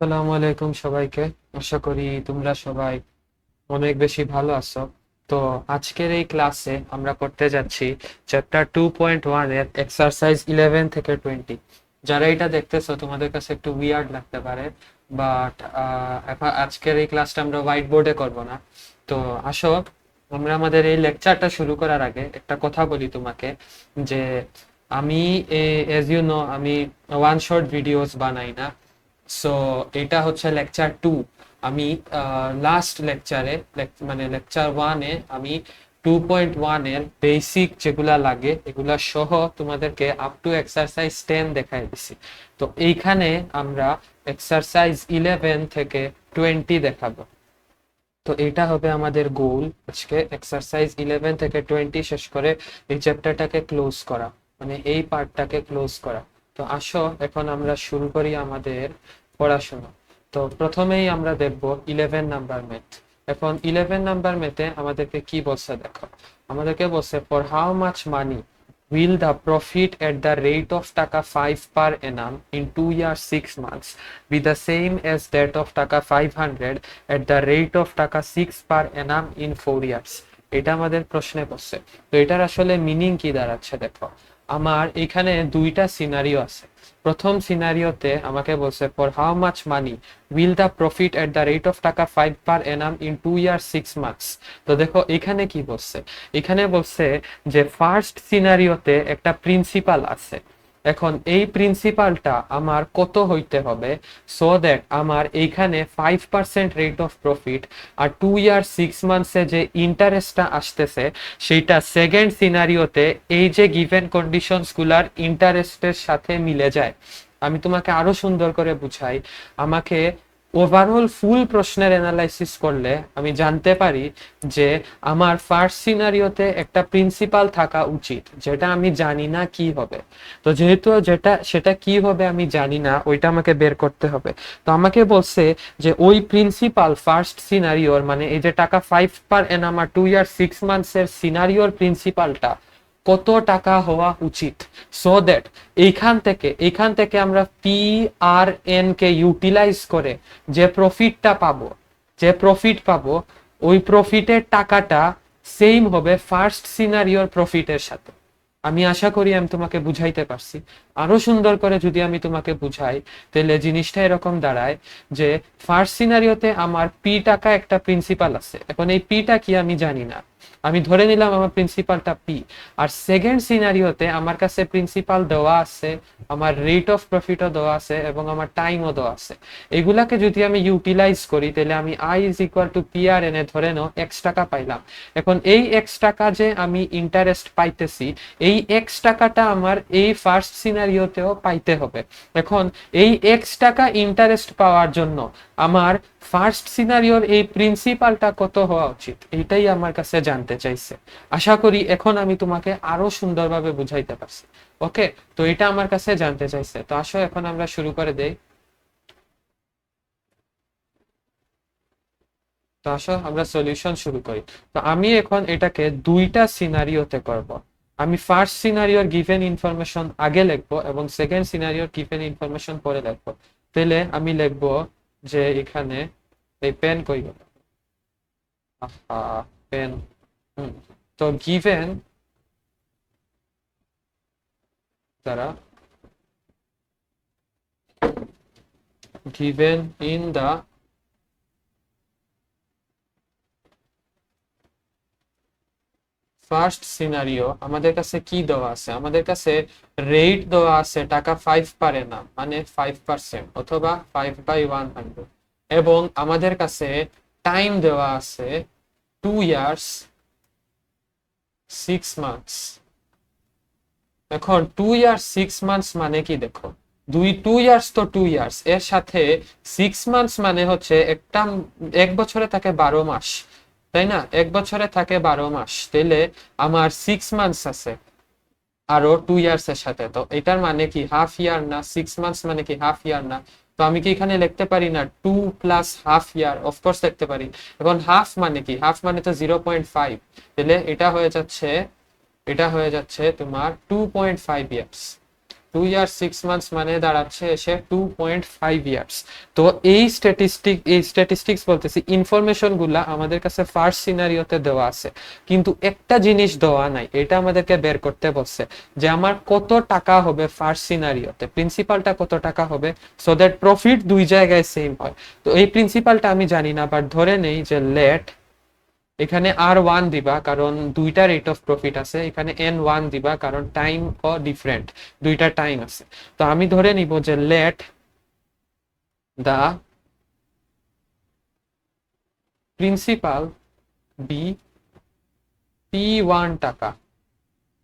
আসসালামু আলাইকুম সবাইকে। আশা করি তোমরা সবাই অনেক বেশি ভালো আছো। তো আজকের এই ক্লাসে আমরা করতে যাচ্ছি চ্যাপ্টার 2.1 এর এক্সারসাইজ 11 থেকে 20। যারা এটা দেখতেছো তোমাদের কাছে একটু উইয়ার্ড লাগতে পারে, বাট এখন আজকের এই ক্লাসটা আমরা হোয়াইট বোর্ডে করব না। তো আসো, আমরা আমাদের এই লেকচারটা শুরু করার আগে একটা কথা বলি তোমাকে, যে আমি এজ ইউ নো আমি ওয়ান শর্ট ভিডিওস বানাই না। সো এটা হচ্ছে লেকচার 2। আমি লাস্ট লেকচারে মানে লেকচার 1-এ আমি 2.1 এর বেসিক যেগুলা লাগে এগুলা সহ তোমাদেরকে আপ টু এক্সারসাইজ 10 দেখাই দিছি। তো এইখানে আমরা এক্সারসাইজ 11 থেকে 20 দেখাবো। তো এটা হবে আমাদের গোল, আজকে এক্সারসাইজ 11 থেকে 20 শেষ করে এই চ্যাপ্টারটাকে ক্লোজ করা, মানে এই পার্টটাকে ক্লোজ করা। তো আসো এখন আমরা শুরু করি আমাদের পড়াশোনা। তো প্রথমেই আমরা দেখব 11 নাম্বার ম্যাথ। এখন 11 নাম্বার ম্যাথে আমাদেরকে কি বলছে দেখো, আমাদেরকে বলছে for how much money will the profit at the rate of taka 5 per annum in 2 years 6 months be the same as that of taka 500 at the rate of taka 6 per annum in 4 years? এটা আমাদের প্রশ্নে পড়ছে। তো এটার আসলে meaning কি দাঁড়াচ্ছে দেখো, আমার এখানে দুইটা সিনারিও আছে। প্রথম সিনারিওতে আমাকে বলছে for how much money will the profit at the rate of টাকা 5 per annum in 2 year 6 months. তো দেখো এখানে কি বলছে, এখানে বলছে যে ফার্স্ট সিনারিওতে একটা প্রিন্সিপাল আছে। এখন এই প্রিন্সিপালটা আমার কত হইতে হবে সো দ্যাট আমার এইখানে 5% রেট অফ প্রফিট আর 2 ইয়ার 6 মান্থসে যে ইন্টারেস্টটা আসতেছে সেইটা সেকেন্ড সিনারিওতে এই যে গিভেন কন্ডিশনস গুলার ইন্টারেস্টের সাথে মিলে যায়। আমি তোমাকে আরো সুন্দর করে বুঝাই, আমাকে ওভারঅল ফুল প্রশ্নের অ্যানালাইসিস করলে আমি জানতে পারি যে আমার ফার্স্ট সিনারিওতে একটা প্রিন্সিপাল থাকা উচিত, যেটা আমি জানি না কি হবে। তো যেহেতু সেটা কি হবে আমি জানি না, ওইটা আমাকে বের করতে হবে। তো আমাকে বলছে যে ওই প্রিন্সিপাল ফার্স্ট সিনারিওর, মানে এই যে টাকা 5 পার এনাম আর 2 ইয়ার 6 মান্থসের সিনারিওর প্রিন্সিপালটা কত টাকা হওয়া উচিত, সো দ্যাট এইখান থেকে আমরা P R N K utilise করে যে প্রফিট পাবো ওই প্রফিটের টাকাটা সেম হবে ফার্স্ট সিনারিওর প্রফিটের সাথে। আমি আশা করি আমি তোমাকে বুঝাইতে পারছি। আরো সুন্দর করে যদি আমি তোমাকে বুঝাই তাহলে জিনিসটা এরকম দাঁড়ায় যে ফার্স্ট সিনারিওতে আমার পি টাকা একটা প্রিন্সিপাল আছে, এখন এই পিটা কি আমি জানি না, আমি ধরে নিলাম আমার প্রিন্সিপালটা পি। আর সেকেন্ড সিনারিওতে আমার কাছে প্রিন্সিপাল দেওয়া আছে, আমার রেট অফ প্রফিটও দেওয়া আছে এবং আমার টাইমও দেওয়া আছে। এগুলাকে যদি আমি ইউটিলাইজ করি তাহলে আমি I is equal to P R এনে ধরে নাও এক্স টাকা পাইলাম। এখন এই এক্স টাকা যে আমি ইন্টারেস্ট পাইতেছি, এই এক্স টাকাটা আমার এই ফার্স্ট সিনারিওতেও পাইতে হবে। এখন এই এক্স টাকা ইন্টারেস্ট পাওয়ার জন্য আমার ফার্স্ট সিনারিওর এই প্রিন্সিপালটা কত হওয়া উচিত, এইটাই আমার কাছে জানতে চাইছে। আশা করি এখন আমি তোমাকে আরো সুন্দরভাবে বুঝাইতে পারছি। ওকে, তো এটা আমার কাছে জানতে চাইছে। তো আসো এখন আমরা শুরু করে দেই। তো আসো আমরা সলিউশন শুরু করি। তো আমি এখন এটাকে দুইটা সিনারিওতে করব। আমি ফার্স্ট সিনারিওর গিভেন ইনফরমেশন আগে লিখবো এবং সেকেন্ড সিনারিওর গিভেন ইনফরমেশন পরে লিখবো। তাহলে আমি লিখবো যে এখানে এই পেন কই গেল, পেন। তো গিভেন দ্বারা given in the first scenario আমাদের কাছে কি দেওয়া আছে, আমাদের কাছে রেট দেওয়া আছে টাকা 5 পারে না, মানে 5% অথবা 5/100, এবং আমাদের কাছে টাইম দেওয়া আছে 2 ইয়ার্স 6 মান্থস। এখন 2 ইয়ার্স 6 মান্থস মানে কি দেখো, 2 ইয়ার্স তো 2 ইয়ার্স, এর সাথে 6 মান্থস মানে হচ্ছে একটা, এক বছরে থাকে 12 মাস, তাই না? এক বছরে থাকে 12 মাস, তাইলে আমার 6 মান্থস আছে আরো 2 ইয়ার্স এর সাথে। তো এটার মানে কি হাফ ইয়ার না? 6 মান্থস মানে কি হাফ ইয়ার না? তো আমি কি এখানে লিখতে পারি না 2 প্লাস হাফ ইয়ার? অফকোর্স লিখতে পারি। এখন হাফ মানে কি? হাফ মানে তো 0.5, তাহলে এটা হয়ে যাচ্ছে তোমার 2.5 ইয়ার্স। 2 years 6 months মানে দাঁড়াচ্ছে এসে 2.5 ইয়ার্স। তো এই স্ট্যাটিস্টিক্স বলতেছি ইনফরমেশন গুলা আমাদের কাছে ফার্স্ট সিনারিওতে দেওয়া আছে, কিন্তু একটা জিনিস দেওয়া নাই, এটা আমাদেরকে বের করতে বলছে যে আমার কত টাকা হবে ফার্স্ট সিনারিওতে, প্রিন্সিপালটা কত টাকা হবে, সো দ্যাট প্রফিট দুই জায়গায় সেম হয়। তো এই প্রিন্সিপালটা আমি জানি না, বাট ধরে নেই যে লেট এখানে R1 দিবা কারণ দুইটা রেট অফ প্রফিট আছে, এখানে N1 দিবা কারণ টাইম ও ডিফারেন্ট, দুইটা টাইম আছে। তো আমি ধরে নিব যে লেট দা প্রিন্সিপাল বি P1 টাকা।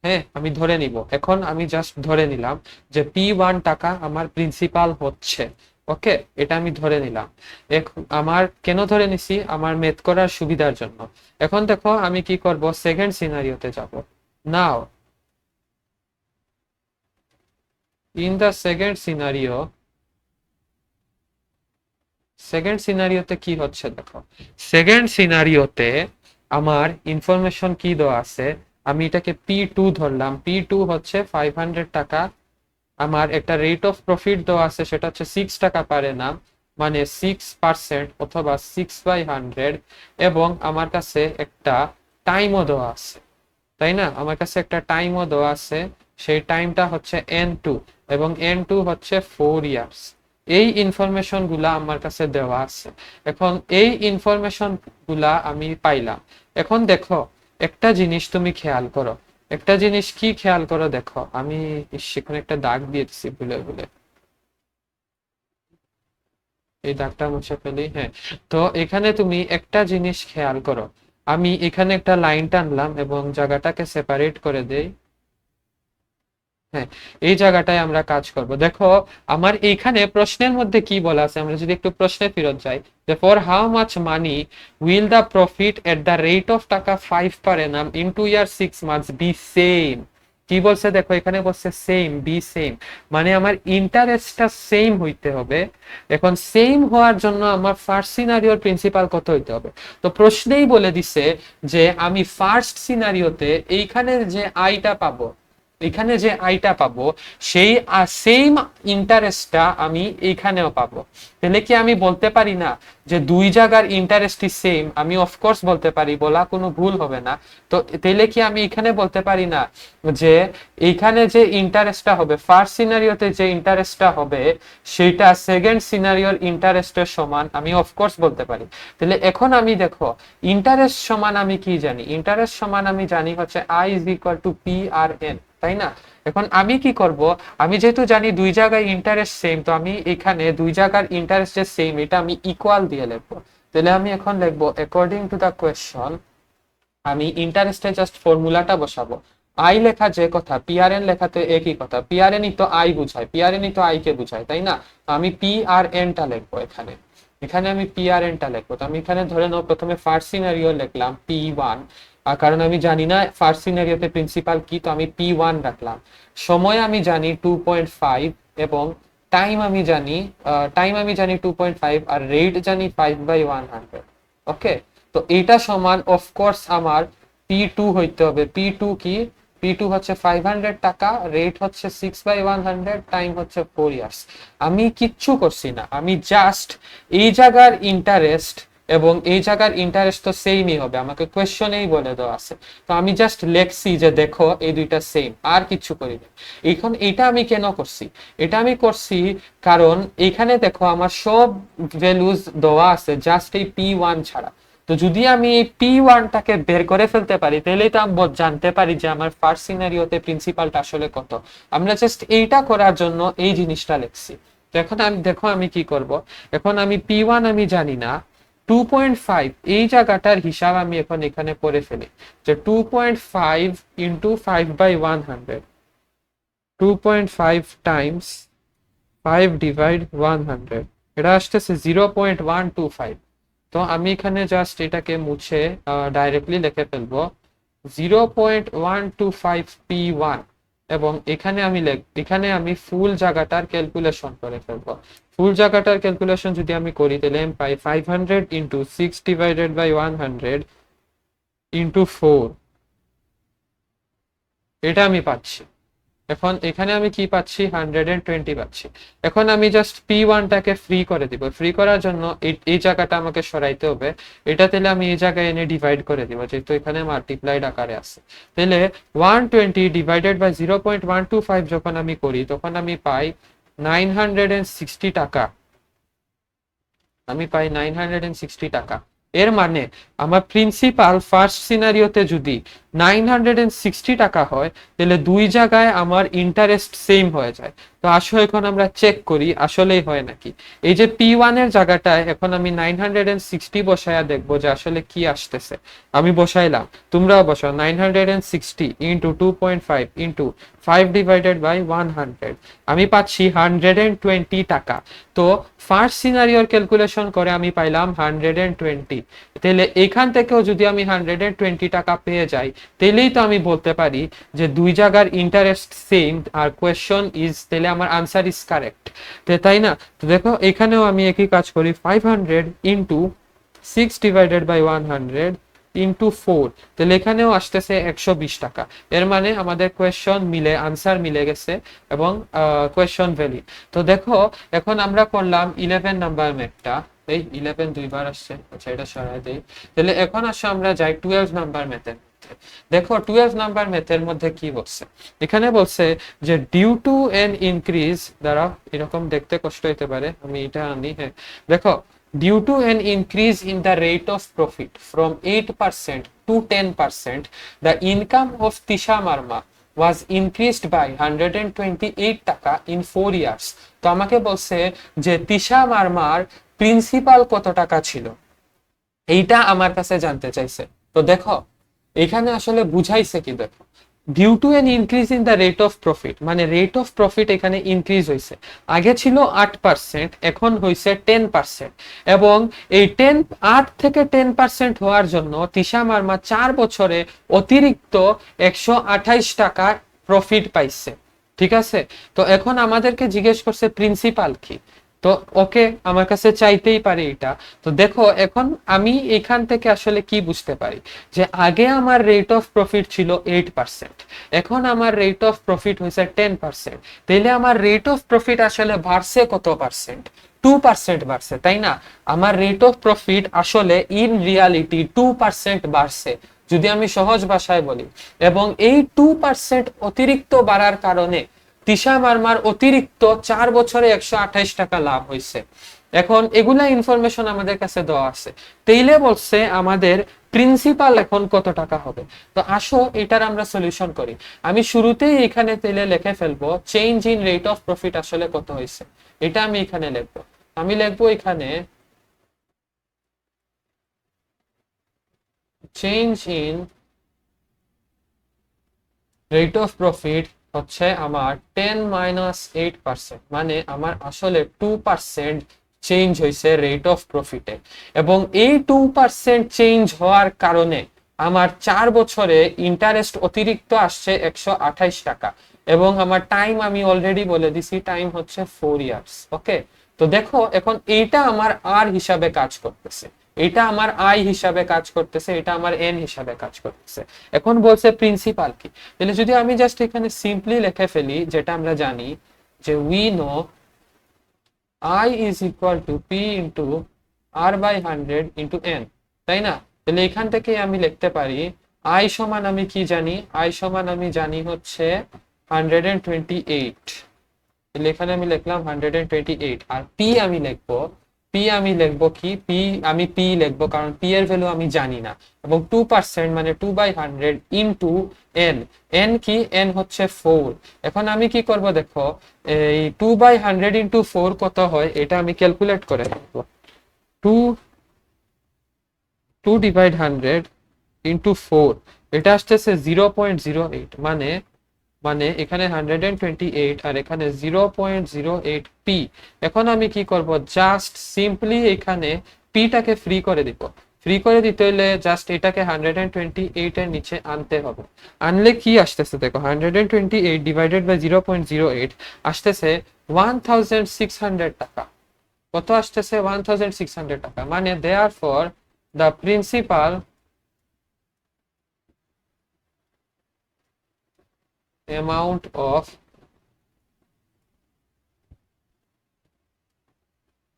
হ্যাঁ, আমি ধরে নিব, এখন আমি জাস্ট ধরে নিলাম যে P1 টাকা আমার প্রিন্সিপাল হচ্ছে। ওকে, এটা আমি ধরে নিলাম। আমার কেন ধরে নিছি, আমার মেথ করার সুবিধার জন্য। এখন দেখো আমি কি করব, সেকেন্ড সিনারিওতে যাব। নাও ইন দ্য সেকেন্ড সিনারিওতে কি হচ্ছে দেখো। সেকেন্ড সিনারিওতে আমার ইনফরমেশন কি দেওয়া আছে, আমি এটাকে P2 ধরলাম, P2 হচ্ছে 500 টাকা। আমার একটা রেট অফ প্রফিট দেওয়া আছে, সেটা হচ্ছে 6 টাকা পার এনাম, মানে 6% অথবা 6/100। এবং আমার কাছে একটা টাইমও দেওয়া আছে, তাই না? আমার কাছে একটা টাইমও দেওয়া আছে, সেই টাইমটা হচ্ছে N2 এবং N2 হচ্ছে 4 ইয়ার্স। এই ইনফরমেশন গুলা আমার কাছে দেওয়া আছে। এখন এই ইনফরমেশন গুলা আমি পাইলাম। এখন দেখো একটা জিনিস তুমি খেয়াল করো, একটা জিনিস কি খেয়াল করো দেখো, আমি সেখানে একটা দাগ দিয়ে দিচ্ছি ভুলে ভুলে, এই দাগটা মুছে ফেলি। হ্যাঁ, তো এখানে তুমি একটা জিনিস খেয়াল করো, আমি এখানে একটা লাইন টানলাম এবং জায়গাটাকে সেপারেট করে দেই। হ্যাঁ, এই জায়গাটায় আমরা কাজ করব। দেখো আমার এইখানে প্রশ্নের মধ্যে কি বলা আছে, আমরা যদি একটু প্রশ্নে ফেরত যাই, যে for how much money will the profit at the rate of টাকা 5 per annum in 2 years 6 months be same. কি বলছে দেখো, এখানে বলছে সেম, বি সেম, মানে আমার ইন্টারেস্টটা সেম হইতে হবে। এখন সেম হওয়ার জন্য আমার ফার্স্ট সিনারিওর প্রিন্সিপাল কত হইতে হবে। তো প্রশ্নেই বলে দিছে যে আমি ফার্স্ট সিনারিওতে এইখানে যে আইটা পাবো, এখানে যে আইটা পাবো সেই সেম ইন্টারেস্টটা আমি এইখানেও পাবো। তাহলে কি আমি বলতে পারি না যে দুই জায়গার ইন্টারেস্টই সেম? আমি অফকোর্স বলতে পারি, বলা কোনো ভুল হবে না। তো তাহলে কি আমি এখানে বলতে পারি না যে এইখানে যে ইন্টারেস্টটা হবে, ফার্স্ট সিনারিওতে যে ইন্টারেস্টটা হবে সেটা সেকেন্ড সিনারিওর ইন্টারেস্টের সমান? আমি অফকোর্স বলতে পারি। তাহলে এখন আমি দেখো ইন্টারেস্ট সমান আমি কি জানি, ইন্টারেস্ট সমান আমি জানি হচ্ছে I is equal two PRN, তাই না? এখন আমি কি করব, আমি যেহেতু জানি দুই জায়গায় ইন্টারেস্ট সেম, তো আমি এখানে দুই জায়গার ইন্টারেস্ট যে সেম এটা আমি ইকুয়াল দিয়ে লিখবো। তাহলে আমি এখন লিখবো অ্যাকর্ডিং টু দা কোয়েশ্চন, আমি ইন্টারেস্টে জাস্ট ফর্মুলাটা বসাবো। আই লেখা যে কথা, পিআরএন লেখা তো একই কথা, পিআরএনই তো আই বুঝায়, পিআরএনই তো আই কে বুঝায়, তাই না? আমি পিআরএনটা লিখবো এখানে, এখানে আমি পিআরএনটা লিখবো। তো আমি এখানে ধরে নাও প্রথমে ফার্স্ট সিনারিও লিখলাম P1, কারণ আমি জানি না ফার্স্ট সিনারিওতে প্রিন্সিপাল কি, তো আমি P1 রাখলাম। সময় আমি জানি 2.5 এবং টাইম আমি জানি 2.5 আর রেট জানি 5/100। ওকে, তো এটা সমান অফকোর্স আমার P2 হইতে হবে। P2 কি? P2 হচ্ছে 500 টাকা, রেট হচ্ছে 6/100, টাইম হচ্ছে 4 ইয়ার্স। আমি কিচ্ছু করছি না, আমি জাস্ট এই জায়গার ইন্টারেস্ট এবং এই জায়গার ইন্টারেস্ট তো সেমই হবে, আমাকে কোয়েশ্চনেই বলে দেওয়া আছে। তো আমি জাস্ট লেখছি যে দেখো এই দুইটা সেম, আর কিছু করি না। এখন এটা আমি কেন করছি, এটা আমি করছি কারণ এখানে দেখো আমার সব ভ্যালুজ দেওয়া আছে জাস্ট এই P1 ছাড়া। তো যদি আমি এই P1টাকে বের করে ফেলতে পারি তাহলেই তো আমি জানতে পারি যে আমার ফার্স্ট সিনারিওতে প্রিন্সিপালটা আসলে কত। আমরা জাস্ট এইটা করার জন্য এই জিনিসটা লিখছি। তো এখন আমি দেখো আমি কি করব, এখন আমি P1 আমি জানি না, 2.5 এই জায়গাটার হিসাব আমি এখন এখানে করে ফেলি, যে 2.5 ইন্টু 5/100, 2.5 টাইমস 5 ডিভাইড 100, এটা আসতেছে 0.125। তো আমি এখানে জাস্ট এটাকে মুছে ডাইরেক্টলি লিখে ফেলবো 0.125 P1 এবং এখানে আমি ফুল জায়গাটার ক্যালকুলেশন করে ফেলবো। ফুল জায়গাটার ক্যালকুলেশন যদি আমি করি তাহলে আমি পাই 500 ইন্টু 6 ডিভাইডেড বাই 100 ইন্টু 4, এটা আমি পাচ্ছি। এখন এখানে আমি কি পাচ্ছি 120 পাচ্ছি। এখন আমি জাস্ট P1টাকে ফ্রি করে দিব। ফ্রি করার জন্য এই জায়গাটা আমাকে সরাইতে হবে। এটা তাহলে আমি এই জায়গায় এনে ডিভাইড করে দিব, যেহেতু এখানে মাল্টিপ্লাইড আকারে আছে। তাহলে 120 ডিভাইডেড বাই 0.125 যখন আমি করি তখন আমি পাই 960 টাকা। আমি পাই 960 টাকা। এর মানে আমার প্রিন্সিপাল ফার্স্ট সিনারিওতে যদি 960 টাকা হয়, তাহলে দুই জায়গায় আমার ইন্টারেস্ট সেম হয়ে যায়। তো আসো এখন আমরা চেক করি আসলেই হয় নাকি। এই যে P1 এর জায়গাটায় এখন আমি 960 বসায়া দেখবো যে আসলে কি আসতেছে। আমি বসাইলাম, তোমরাও বসাও। 960 ইন্টু 2.5 ইন্টু 5 ডিভাইডেড বাই 100, আমি পাচ্ছি 120 টাকা। তো ফার্স্ট সিনারিওর ক্যালকুলেশন করে আমি পাইলাম 120। তাহলে এখান থেকেও যদি আমি 120 টাকা পেয়ে যাই, তাহলেই তো আমি বলতে পারি যে দুই জায়গার ইন্টারেস্ট সেম আর কোয়েশ্চন ইজ, তাহলে আমার আনসার ইজ কারেক্ট। তাই না? তো দেখো এখানেও আমি একই কাজ করি, 500 ইন্টু 6 ডিভাইডেড বাই 100 ইন্টু 4, তাহলে এখানেও আসতেছে 120 টাকা। এর মানে আমাদের কোয়েশ্চন মিলে, আনসার মিলে গেছে এবং কোয়েশ্চন ভ্যালিড। তো দেখো এখন আমরা করলাম 11 নাম্বার ম্যাথটা। এই 11 দুইবার আসছে, আচ্ছা এটা সরাই দেই। তাহলে এখন আসলে আমরা যাই 12 নাম্বার ম্যাথে। দেখো 12 নাম্বার ম্যাথের মধ্যে কি বলছে। এখানে বলছে যে ডিউ টু এন ইনক্রিজ, দ্বারা এরকম দেখতে কষ্ট হতে পারে, আমি এটা আনি। হ্যাঁ দেখো, due to an increase in the rate of profit from 8% to 10%, the income of Tisha Marma was increased by 128 টাকা in 4 years. তো আমাকে বলছে যে তিশা মার্মার প্রিন্সিপাল কত টাকা ছিল, এইটা আমার কাছে জানতে চাইছে। তো দেখো এখানে আসলে বুঝাইছে কি, দেখো due to an increase in the rate of profit, মানে রেট অফ প্রফিট এখানে ইনক্রিজ হয়েছে। আগে ছিল 8%, এখন হয়েছে 10%। এবং এই 8 থেকে 10% হওয়ার জন্য তিশা মার্মা 4 বছরে অতিরিক্ত 128 টাকা প্রফিট পাইছে। ঠিক আছে? তো এখন আমাদেরকে জিজ্ঞেস করছে প্রিন্সিপাল কি। তো ওকে, আমার কাছে চাইতেই পারে এটা। তো দেখো এখন আমি এখান থেকে আসলে কি বুঝতে পারি, যে আগে আমার রেট অফ প্রফিট ছিল 8%, এখন আমার রেট অফ প্রফিট হয়েছে 10%। তাইলে আমার রেট অফ প্রফিট আসলে বাড়ছে কত পার্সেন্ট? 2% বাড়ছে, তাই না? আমার রেট অফ প্রফিট আসলে ইন রিয়ালিটি 2% বাড়ছে, যদি আমি সহজ ভাষায় বলি। এবং এই 2% অতিরিক্ত বাড়ার কারণে তিশা মার্মার অতিরিক্ত 4 বছরে 128 টাকা লাভ হয়েছে। এখন এগুলা ইনফরমেশন আমাদের কাছে দেওয়া আছে। তেইলে বলছে আমাদের প্রিন্সিপাল এখন কত টাকা হবে। তো আসো এটার আমরা সলিউশন করি। আমি শুরুতেই এখানে তেলে লিখে ফেলবো change in rate of profit আসলে কত হয়েছে, এটা আমি এখানে লিখবো। আমি লিখবো এখানে change in rate of profit হচ্ছে আমার 10-8%, মানে আমার আসলে 2% চেঞ্জ হয়েছে রেট অফ প্রফিটে। এবং এই 2% চেঞ্জ হওয়ার কারণে আমার 4 বছরে ইন্টারেস্ট অতিরিক্ত আসছে 128 টাকা। এবং আমার টাইম আমি অলরেডি বলে দিছি, টাইম হচ্ছে 4 ইয়ার্স। ওকে, তো দেখো এখন এইটা আমার আর হিসাবে কাজ করতেছে, এটা আমার আই হিসাবে কাজ করতেছে, এটা আমার এন হিসাবে কাজ করতেছে। এখন বলছে প্রিন্সিপাল কি। তাহলে যদি আমি জাস্ট এখানে সিম্পলি লিখে ফেলি, যেটা আমরা জানি যে we know I is equal to P into R by 100 into N, তাই না? তাহলে এখান থেকে আমি লিখতে পারি আই সমান, আমি কি জানি, আই সমান আমি জানি হচ্ছে 128। তাহলে এখানে আমি লিখলাম 128। আর পি আমি লিখবো, পি আমি লিখবো কি, পি আমি পি লিখবো কারণ পি এর ভ্যালু আমি জানি না। এবং 2% মানে 2/100 ইনটু এন, এন কি, এন হচ্ছে 4। এখন আমি কি করব, দেখো এই 2/100 ইনটু 4 কত হয় এটা আমি ক্যালকুলেট করে নেব। 2 ডিভাইড 100 ইনটু 4, এটা আসতেছে 0.08, মানে মানে এখানে 128 আর এখানে 0.08 পি। এখন আমি কি করব, জাস্ট সিম্পলি এখানে পিটাকে ফ্রি করে দিব। ফ্রি করে দিতে হলে জাস্ট এটাকে 128 এর নিচে আনতে হবে। আনলে কি আসতেছে দেখো, 128 ডিভাইডেড বাই 0.08 আসতেছে 1600 টাকা। কত আসতেছে? 1600 টাকা। মানে therefore the principal amount of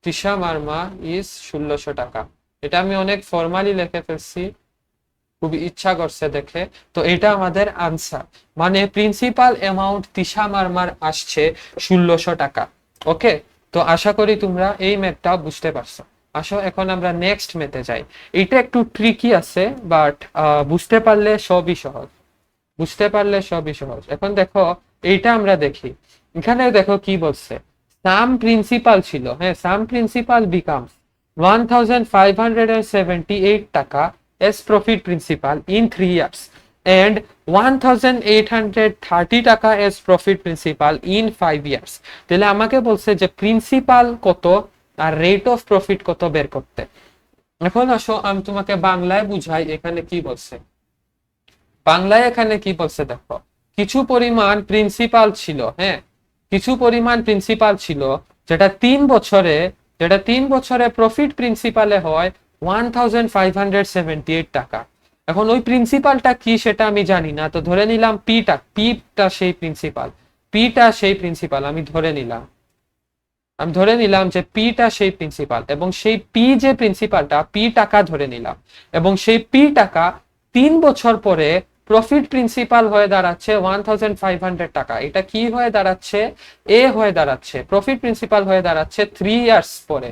Tisha Marma is 1600 টাকা। এটা আমি অনেক ফর্মালি লিখে ফেলছি, খুবই ইচ্ছা করছে দেখে। তো এটা আমাদের আনসার, মানে প্রিন্সিপাল অ্যামাউন্ট তিশা মার্মার আসছে 1600 টাকা। ওকে, তো আশা করি তোমরা এই ম্যাথটা বুঝতে পারছো। আসো এখন আমরা নেক্সট ম্যাথে যাই। এটা একটু ট্রিকি আছে, বাট বুঝতে পারলে সবই সহজ, বুঝতে পারলে সবই সহজ। এখন দেখো, এইটা আমরা দেখি, এখানে দেখো কি বলছে, সাম প্রিন্সিপাল ছিল, হ্যাঁ, সাম প্রিন্সিপাল বিকামস 1578 টাকা as profit principal in 3 years and 1830 টাকা as profit principal in 5 years। তাহলে আমাকে বলছে যে প্রিন্সিপাল কত আর রেট অফ প্রফিট কত বের করতে। এখন আসো আমি তোমাকে বাংলায় বুঝাই, এখানে কি বলছে। বাংলায় এখানে কি বলছে দেখো, কিছু পরিমাণ প্রিন্সিপাল ছিল, হ্যাঁ, কিছু পরিমাণ প্রিন্সিপাল ছিল, যেটা 3 বছরে প্রফিট প্রিন্সিপালে হয় 1578 টাকা। এখন ওই প্রিন্সিপালটা কি সেটা আমি জানি না, তো ধরে নিলাম পিটা সেই প্রিন্সিপাল, আমি ধরে নিলাম যে পিটা সেই প্রিন্সিপাল, এবং সেই পি যে প্রিন্সিপালটা, পি টাকা ধরে নিলাম, এবং সেই পি টাকা 3 বছর পরে প্রফিট প্রিন্সিপাল হয়ে দাঁড়াচ্ছে 1500 টাকা। এটা কি হয়ে দাঁড়াচ্ছে, এ হয়ে দাঁড়াচ্ছে, প্রফিট প্রিন্সিপাল হয়ে দাঁড়াচ্ছে 3 ইয়ার্স পরে,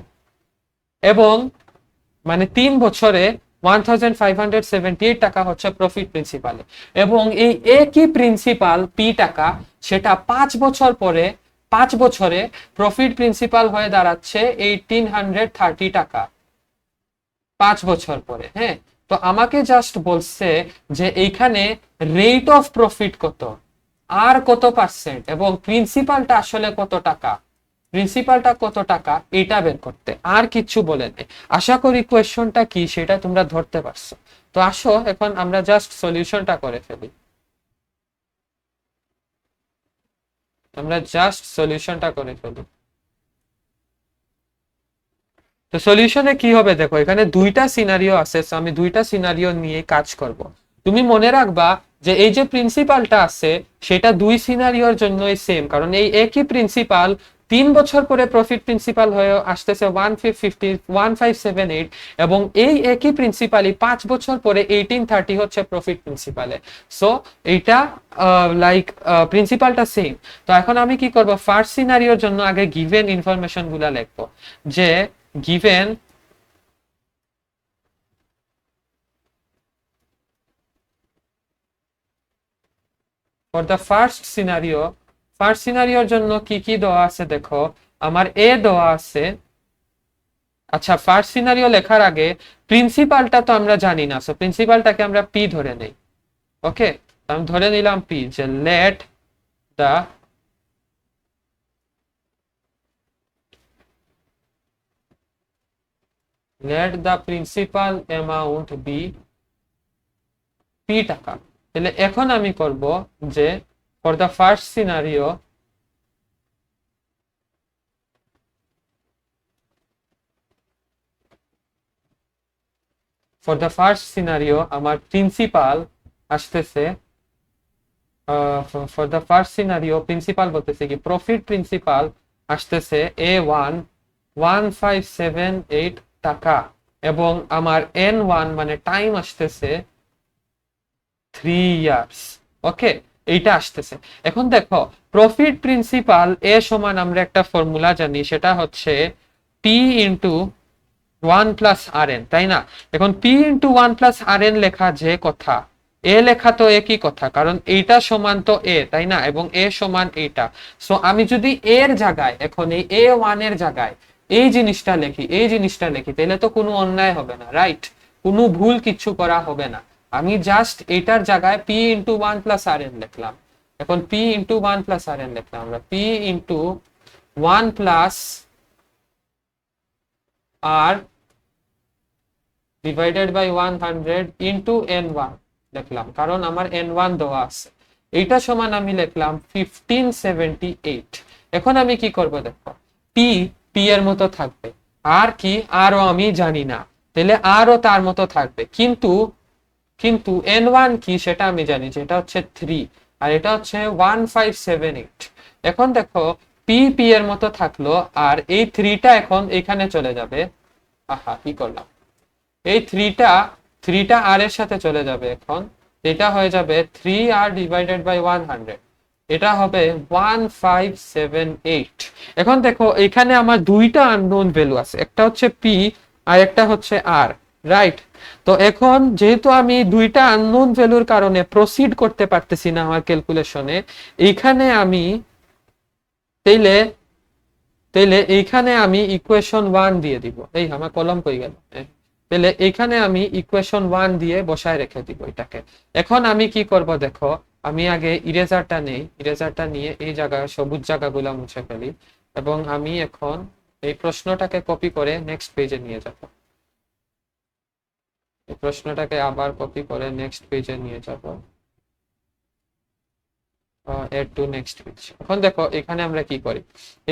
এবং মানে 3 বছরে 1578 টাকা হচ্ছে প্রফিট প্রিন্সিপালে, এবং এই একই প্রিন্সিপাল পি টাকা সেটা 5 বছর পরে, 5 বছরে প্রফিট প্রিন্সিপাল হয়ে দাঁড়াচ্ছে 1830 টাকা, 5 বছর পরে, হ্যাঁ। তো আমাকে জাস্ট বলছে যে এইখানে রেট অফ প্রফিট কত আর কত পার্সেন্ট, এবং প্রিন্সিপালটা আসলে কত টাকা, এটা বের করতে, আর কিছু বলে নেই। আশা করি কোয়েশ্চনটা কি সেটা তোমরা ধরতে পারছো। তো আসো এখন আমরা জাস্ট সলিউশনটা করে ফেলি, তো সলিউশনে কি হবে দেখো, এখানে দুইটা সিনারিও আছে, তো আমি দুইটা সিনারিও নিয়ে কাজ করব। তুমি মনে রাখবা যে এই যে প্রিন্সিপালটা আছে সেটা দুই সিনারিওর জন্যই সেম, কারণ এই একই প্রিন্সিপাল 3 বছর পরে প্রফিট প্রিন্সিপাল হয়ে আসতেছে 1578, এবং এই একই প্রিন্সিপালই 5 বছর পরে 1830 হচ্ছে প্রফিট প্রিন্সিপালে। সো এইটা লাইক প্রিন্সিপালটা সেম। তো এখন আমি কি করব, ফার্স্ট সিনারিওর জন্য আগে গিভেন ইনফরমেশন গুলা লিখবো, যে given for the ফার্স্ট সিনারিওর জন্য কি কি দেওয়া আছে দেখো, আমার এ দেওয়া আছে। আচ্ছা, ফার্স্ট সিনারিও লেখার আগে প্রিন্সিপালটা তো আমরা জানি না, সো প্রিন্সিপালটাকে আমরা পি ধরে নেই। ওকে, আমি ধরে নিলাম পি, যে দা let the principal amount be P টাকা। তাহলে এখন আমি করব যে for the first scenario আমার প্রিন্সিপাল আসতেছে, for the first scenario principal বলতেছে কি, প্রফিট প্রিন্সিপাল আসতেছে A1 1578 টাকা, এবং আমার N1 মানে টাইম আসতেছে 3 ইয়ার্স। ওকে, এইটা আসতেছে। এখন দেখো, প্রফিট প্রিন্সিপাল এ সমান আমরা একটা ফর্মুলা জানি, সেটা হচ্ছে পি ইন্টু 1 + RN, তাই না? এখন পি ইন্টু 1 + RN লেখা যে কথা, এ লেখা তো একই কথা, কারণ এইটা সমান তো এ, তাই না, এবং এ সমান এইটা। সো আমি যদি এর জায়গায়, এখন এই A1 এর জায়গায় এই জিনিসটা লিখি তাহলে তো কোনো অন্যায় হবে না, রাইট? কোনো ভুল কিছু করা হবে না। আমি জাস্ট এটার জায়গায় পি ইন্টু 1 + RN লিখলাম। এখন পি ইন্টু 1 + RN লিখলাম, আমরা P into 1 + R divided by 100 into N1 লিখলাম, কারণ আমার N1 দেওয়া আছে। এইটা সমান আমি লিখলাম 1578। এখন আমি কি করব দেখো, পি পি এর মতো থাকবে, আর কি আরও আমি জানি না, তাহলে আরও তার মতো থাকবে, কিন্তু N1 কি সেটা আমি জানি, যেটা হচ্ছে 3, আর এটা হচ্ছে 1578। এখন দেখো, P পি এর মতো থাকলো, আর এই থ্রিটা এখন এখানে চলে যাবে। আহা, কি করলাম, এই থ্রিটা আর এর সাথে চলে যাবে এখন। এটা হয়ে যাবে 3r ডিভাইডেড বাই 100, এটা হবে 1578। এখন দেখো এখানে আমার দুইটা আননোন ভ্যালু আছে, একটা হচ্ছে পি আর একটা হচ্ছে আর, রাইট? তো এখন যেহেতু আমি দুইটা আননোন ভ্যালুর কারণে প্রসিড করতে পারতেছি না আমার ক্যালকুলেশনে, এইখানে আমি তাইলে তাইলে এইখানে আমি ইকুয়েশন 1 দিয়ে দিব। এই আমার কলম কই গেল? তাহলে এইখানে আমি ইকুয়েশন 1 দিয়ে বসায় রেখে দিব এটাকে। এখন আমি কি করব দেখো, আমি আগে ইরেজারটা নেই, ইরেজারটা নিয়ে এই জায়গায় সবুজ জায়গাগুলো মুছে ফেলি, এবং আমি এখন এই প্রশ্নটাকে কপি করে নেক্সট পেজে নিয়ে যাব। এই প্রশ্নটাকে আবার কপি করে নেক্সট পেজে নিয়ে যাব, এড টু নেক্সট পেজ। এখন দেখো এখানে আমরা কি করি,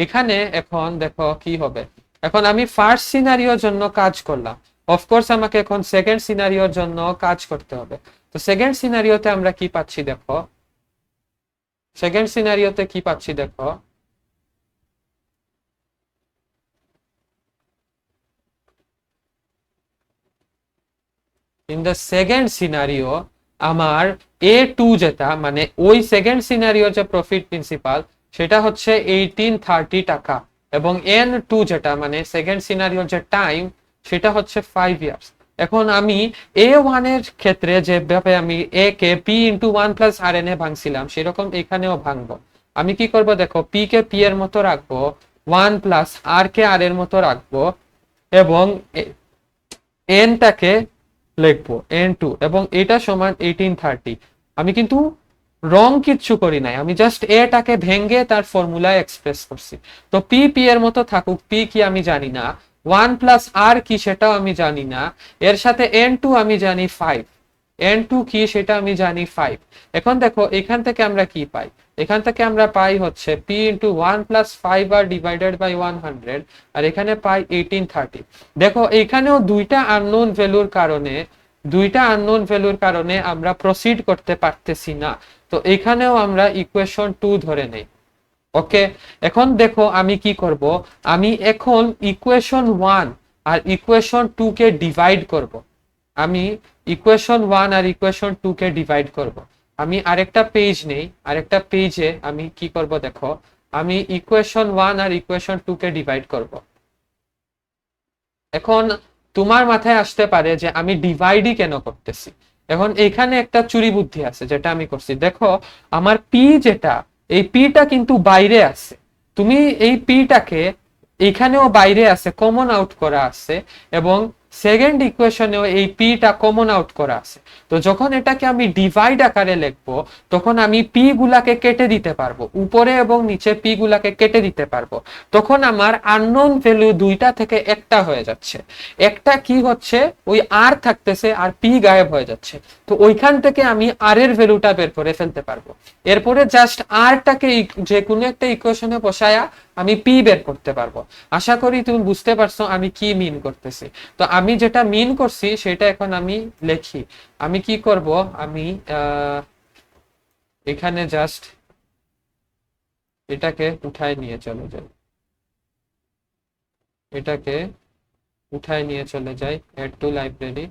এখানে এখন দেখো কি হবে। এখন আমি ফার্স্ট সিনারিওর জন্য কাজ করলাম, অফকোর্স আমাকে এখন সেকেন্ড সিনারিওর জন্য কাজ করতে হবে। তো সেকেন্ড সিনারিওতে আমরা কি পাচ্ছি দেখো, সেকেন্ড সিনারিওতে কি পাচ্ছি দেখো, ইন দ্য সেকেন্ড সিনারিও আমার A2 যেটা, মানে ওই সেকেন্ড সিনারিওর যে প্রফিট প্রিন্সিপাল সেটা হচ্ছে 1830 টাকা, এবং N2 যেটা মানে সেকেন্ড সিনারিওর যে টাইম সেটা হচ্ছে 5 ইয়ার্স। এখন আমি A1 এর ক্ষেত্রে যেভাবে আমি A K P into 1 plus RN এ ভাঙছিলাম সেরকম এখানেও ভাঙবো। আমি কি করব দেখো, P কে P এর মতো রাখবো, 1 প্লাস R কে R এর মতো রাখবো, এবং N টাকে লিখবো N2, এবং এটা সমান 1830। আমি কিন্তু রং কিচ্ছু করি নাই, আমি জাস্ট এটাকে ভেঙে তার ফর্মুলায় এক্সপ্রেস করছি। তো পি এর মতো থাকুক, পি কি আমি জানি না, 1 প্লাস আর কি সেটাও আমি জানি না, এর সাথে N2 আমি জানি 5, N2 কি সেটা আমি জানি 5। এখন দেখো এখান থেকে আমরা কি পাই, এখান থেকে আমরা পাই হচ্ছে p into 1 plus 5r divided by 100, আর এখানে পাই 1830। দেখো এখানেও দুইটা আননোন ভ্যালুর কারণে আমরা প্রসিড করতে পারতেছি না। তো এখানেও আমরা ইকুয়েশন 2 ধরে নেই। ওকে, এখন দেখো আমি কি করব, আমি এখন ইকুয়েশন 1 আর ইকুয়েশন 2 কে ডিভাইড করব। আমি ইকুয়েশন 1 আর ইকুয়েশন 2 কে ডিভাইড করব। আমি আরেকটা পেজ নেই, আরেকটা পেজে আমি কি করব দেখো, আমি ইকুয়েশন 1 আর ইকুয়েশন 2 কে ডিভাইড করব। এখন তোমার মাথায় আসতে পারে যে আমি ডিভাইডই কেন করতেছি। এখন এখানে একটা চুরি বুদ্ধি আছে যেটা আমি করছি, দেখো আমার পি যেটা, এই পিটা কিন্তু বাইরে আছে, তুমি এই পিটাকে এখানেও বাইরে আছে, কমন আউট করা আছে, এবং সেকেন্ড ইকুয়েশনেও এই পিটা কমন আউট করা আছে। তো যখন এটাকে আমি ডিভাইড আকারে লিখবো তখন আমি পি গুলাকে কেটে দিতে পারবো, উপরে এবং নিচে পি গুলাকে কেটে দিতে পারবো। তখন আমার আননোন ভ্যালু দুইটা থেকে একটা হয়ে যাচ্ছে, একটা কি হচ্ছে ওই আর থাকতেছে আর পি গায়েব হয়ে যাচ্ছে। তো ওইখান থেকে আমি আর এর ভ্যালুটা বের করে ফেলতে পারবো। এরপরে জাস্ট আরটাকে যে কোনো একটা ইকুয়েশনে বসায়া আমি পি বের করতে পারবো। আশা করি তুমি বুঝতে পারছো আমি কি মিন করতেছি। তো আমি যেটা মিন করছি সেটা এখন আমি লিখি। আমি কি করব, আমি এখানে জাস্ট এটাকে উঠায় নিয়ে চলে যাই, এটাকে উঠায় নিয়ে চলে যাই এড টু লাইব্রেরি,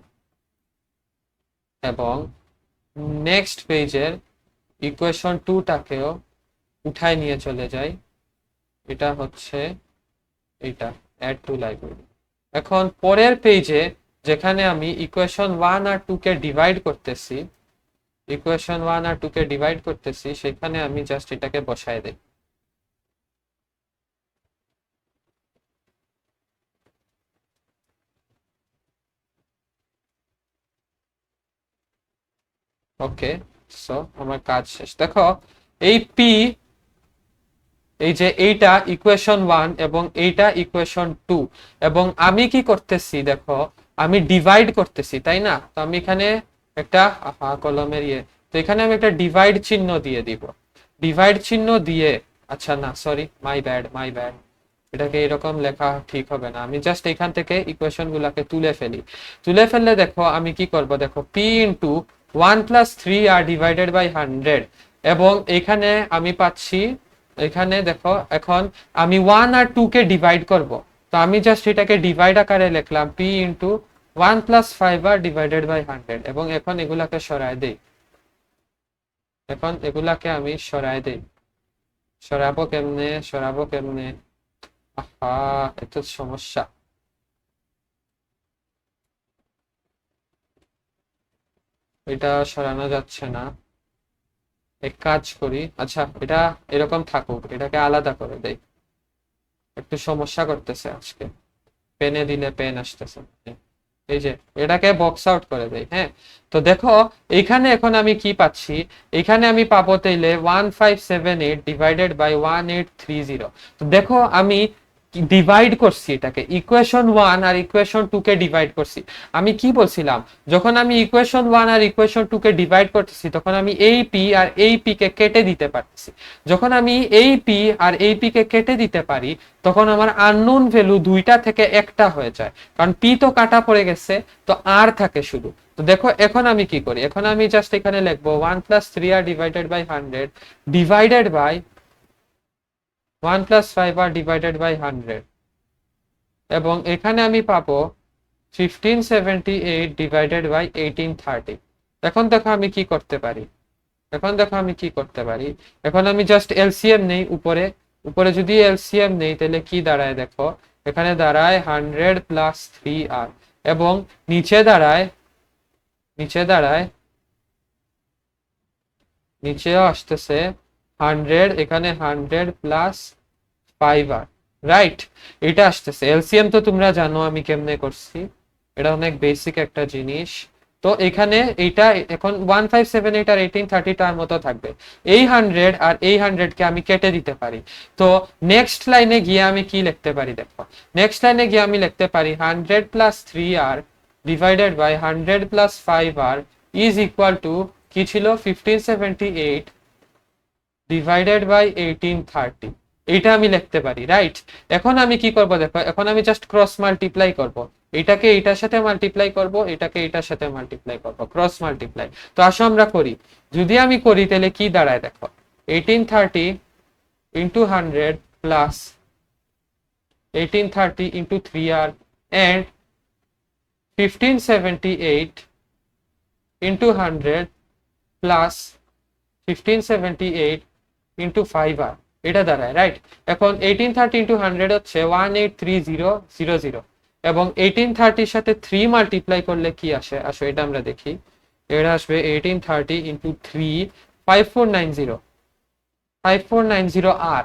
এবং নেক্সট পেজের ইকুয়েশন 2 টাকেও উঠায় নিয়ে চলে যাই, এটা হচ্ছে এটা অ্যাড টু লাইব্রেরি। এখন পরের পেজে যেখানে আমি ইকুয়েশন 1 আর 2 কে ডিভাইড করতেছি, ইকুয়েশন 1 আর 2 কে ডিভাইড করতেছি, সেখানে আমি জাস্ট এটাকে বসায় দেই। ওকে, সো আমার কাজ শেষ। দেখো এই পি, এই যে এইটা ইকুয়েশন 1 এবং এইটা ইকুয়েশন 2, এবং আমি কি করতেছি দেখো, আমি ডিভাইড করতেছি, তাই না? তো আমি এখানে একটা কলমের তো এখানে আমি একটা ডিভাইড চিহ্ন দিয়ে দিব, ডিভাইড চিহ্ন দিয়ে, আচ্ছা না সরি, মাই ব্যাড, এটাকে এরকম লেখা ঠিক হবে না। আমি জাস্ট এখান থেকে ইকুয়েশন গুলাকে তুলে ফেলি, তুলে ফেললে দেখো আমি কি করব দেখো, P into 1 plus 3 R divided by 100, এবং এখানে আমি পাচ্ছি এখানে দেখো এখন আমি 1 আর 2 কে ডিভাইড করব, তো আমি জাস্ট এটাকে ডিভাইড আকারে লিখলাম p into 1 plus 5r divided by 100, এবং এখন এগুলাকে সরায় দেই। এখন এগুলাকে আমি সরায় দেই। সরাবো কেমনে? আহা, এত সমস্যা। এটা সরানো যাচ্ছে না। এক কাজ করি, আচ্ছা এটা এরকম থাকুক, এটাকে আলাদা করে দেই। একটু সমস্যা করতেছে আজকে, পেনে দিলে পেন আসতেছে। এই যে এটাকে বক্স আউট করে দেই। হ্যাঁ, তো দেখো এইখানে এখন আমি কি পাচ্ছি, এখানে আমি পাবো তাইলে 1578 ডিভাইডেড বাই 1830। তো দেখো আমি ডিভাইড করছি, এটাকে ইকুয়েশন 1 আর ইকুয়েশন 2 কে ডিভাইড করছি। আমি কি বলছিলাম, যখন আমি ইকুয়েশন 1 আর ইকুয়েশন 2 কে ডিভাইড করতেছি তখন আমি এই পি আর এই পি কে কেটে দিতে পারতেছি। যখন আমি এই পি আর এই পি কে কেটে দিতে পারি তখন আমার আননোন ভ্যালু দুইটা থেকে একটা হয়ে যায়, কারণ পি তো কাটা পড়ে গেছে, তো আর থাকে শুধু। তো দেখো এখন আমি কি করি, এখন আমি জাস্ট এখানে লিখবো 1 plus 3r divided by 100 divided by 1 plus 5r divided by 100, এবং এখানে আমি পাবো 1578 ডিভাইডেড বাই 1830। এখন দেখো আমি কি করতে পারি, এখন আমি জাস্ট এলসিএম নেই। উপরে উপরে যদি এলসিএম নেই তাহলে কি দাঁড়ায় দেখো, এখানে দাঁড়ায় 100 প্লাস 3r, এবং নিচে দাঁড়ায় নিচেও আসতেছে 100, এখানে 100 প্লাস 5r, রাইট? এটা আসতেছে। এলসিএম তো তোমরা জানো আমি কেমনে করছি, এটা অনেক বেসিক একটা জিনিস। তো এখানে এইটা এখন 1578 আর 1830 টার মতো থাকবে। এই 100 আর এই 100 কে আমি কেটে দিতে পারি। তো নেক্সট লাইনে গিয়ে আমি কি লিখতে পারি দেখো, নেক্সট লাইনে গিয়ে আমি লিখতে পারি 100 plus 3r divided by 100 plus 5r is equal to কি ছিল, 1578 ডিভাইডেড বাই 1830। এইটা আমি লিখতে পারি, রাইট? এখন আমি কি করব দেখো, এখন আমি জাস্ট ক্রস মাল্টিপ্লাই করব, এটাকে এটার সাথে মাল্টিপ্লাই করব, এটাকে এটার সাথে মাল্টিপ্লাই করব, ক্রস মাল্টিপ্লাই। তো আসো আমরা করি। যদি আমি করি তাহলে কি দাঁড়ায় দেখো, 1830 into 100 plus 1830 into 3r and 1578 into 100 plus 1578 into 5r, এটা দাঁড়ায়, রাইট? এখন 1830 ইন্টু 100 হচ্ছে 183000, এবং 1830 সাথে 3 মাল্টিপ্লাই করলে কি আসে, আসো এটা আমরা দেখি। এটা আসবে 1830 ইন্টু 3 5490r,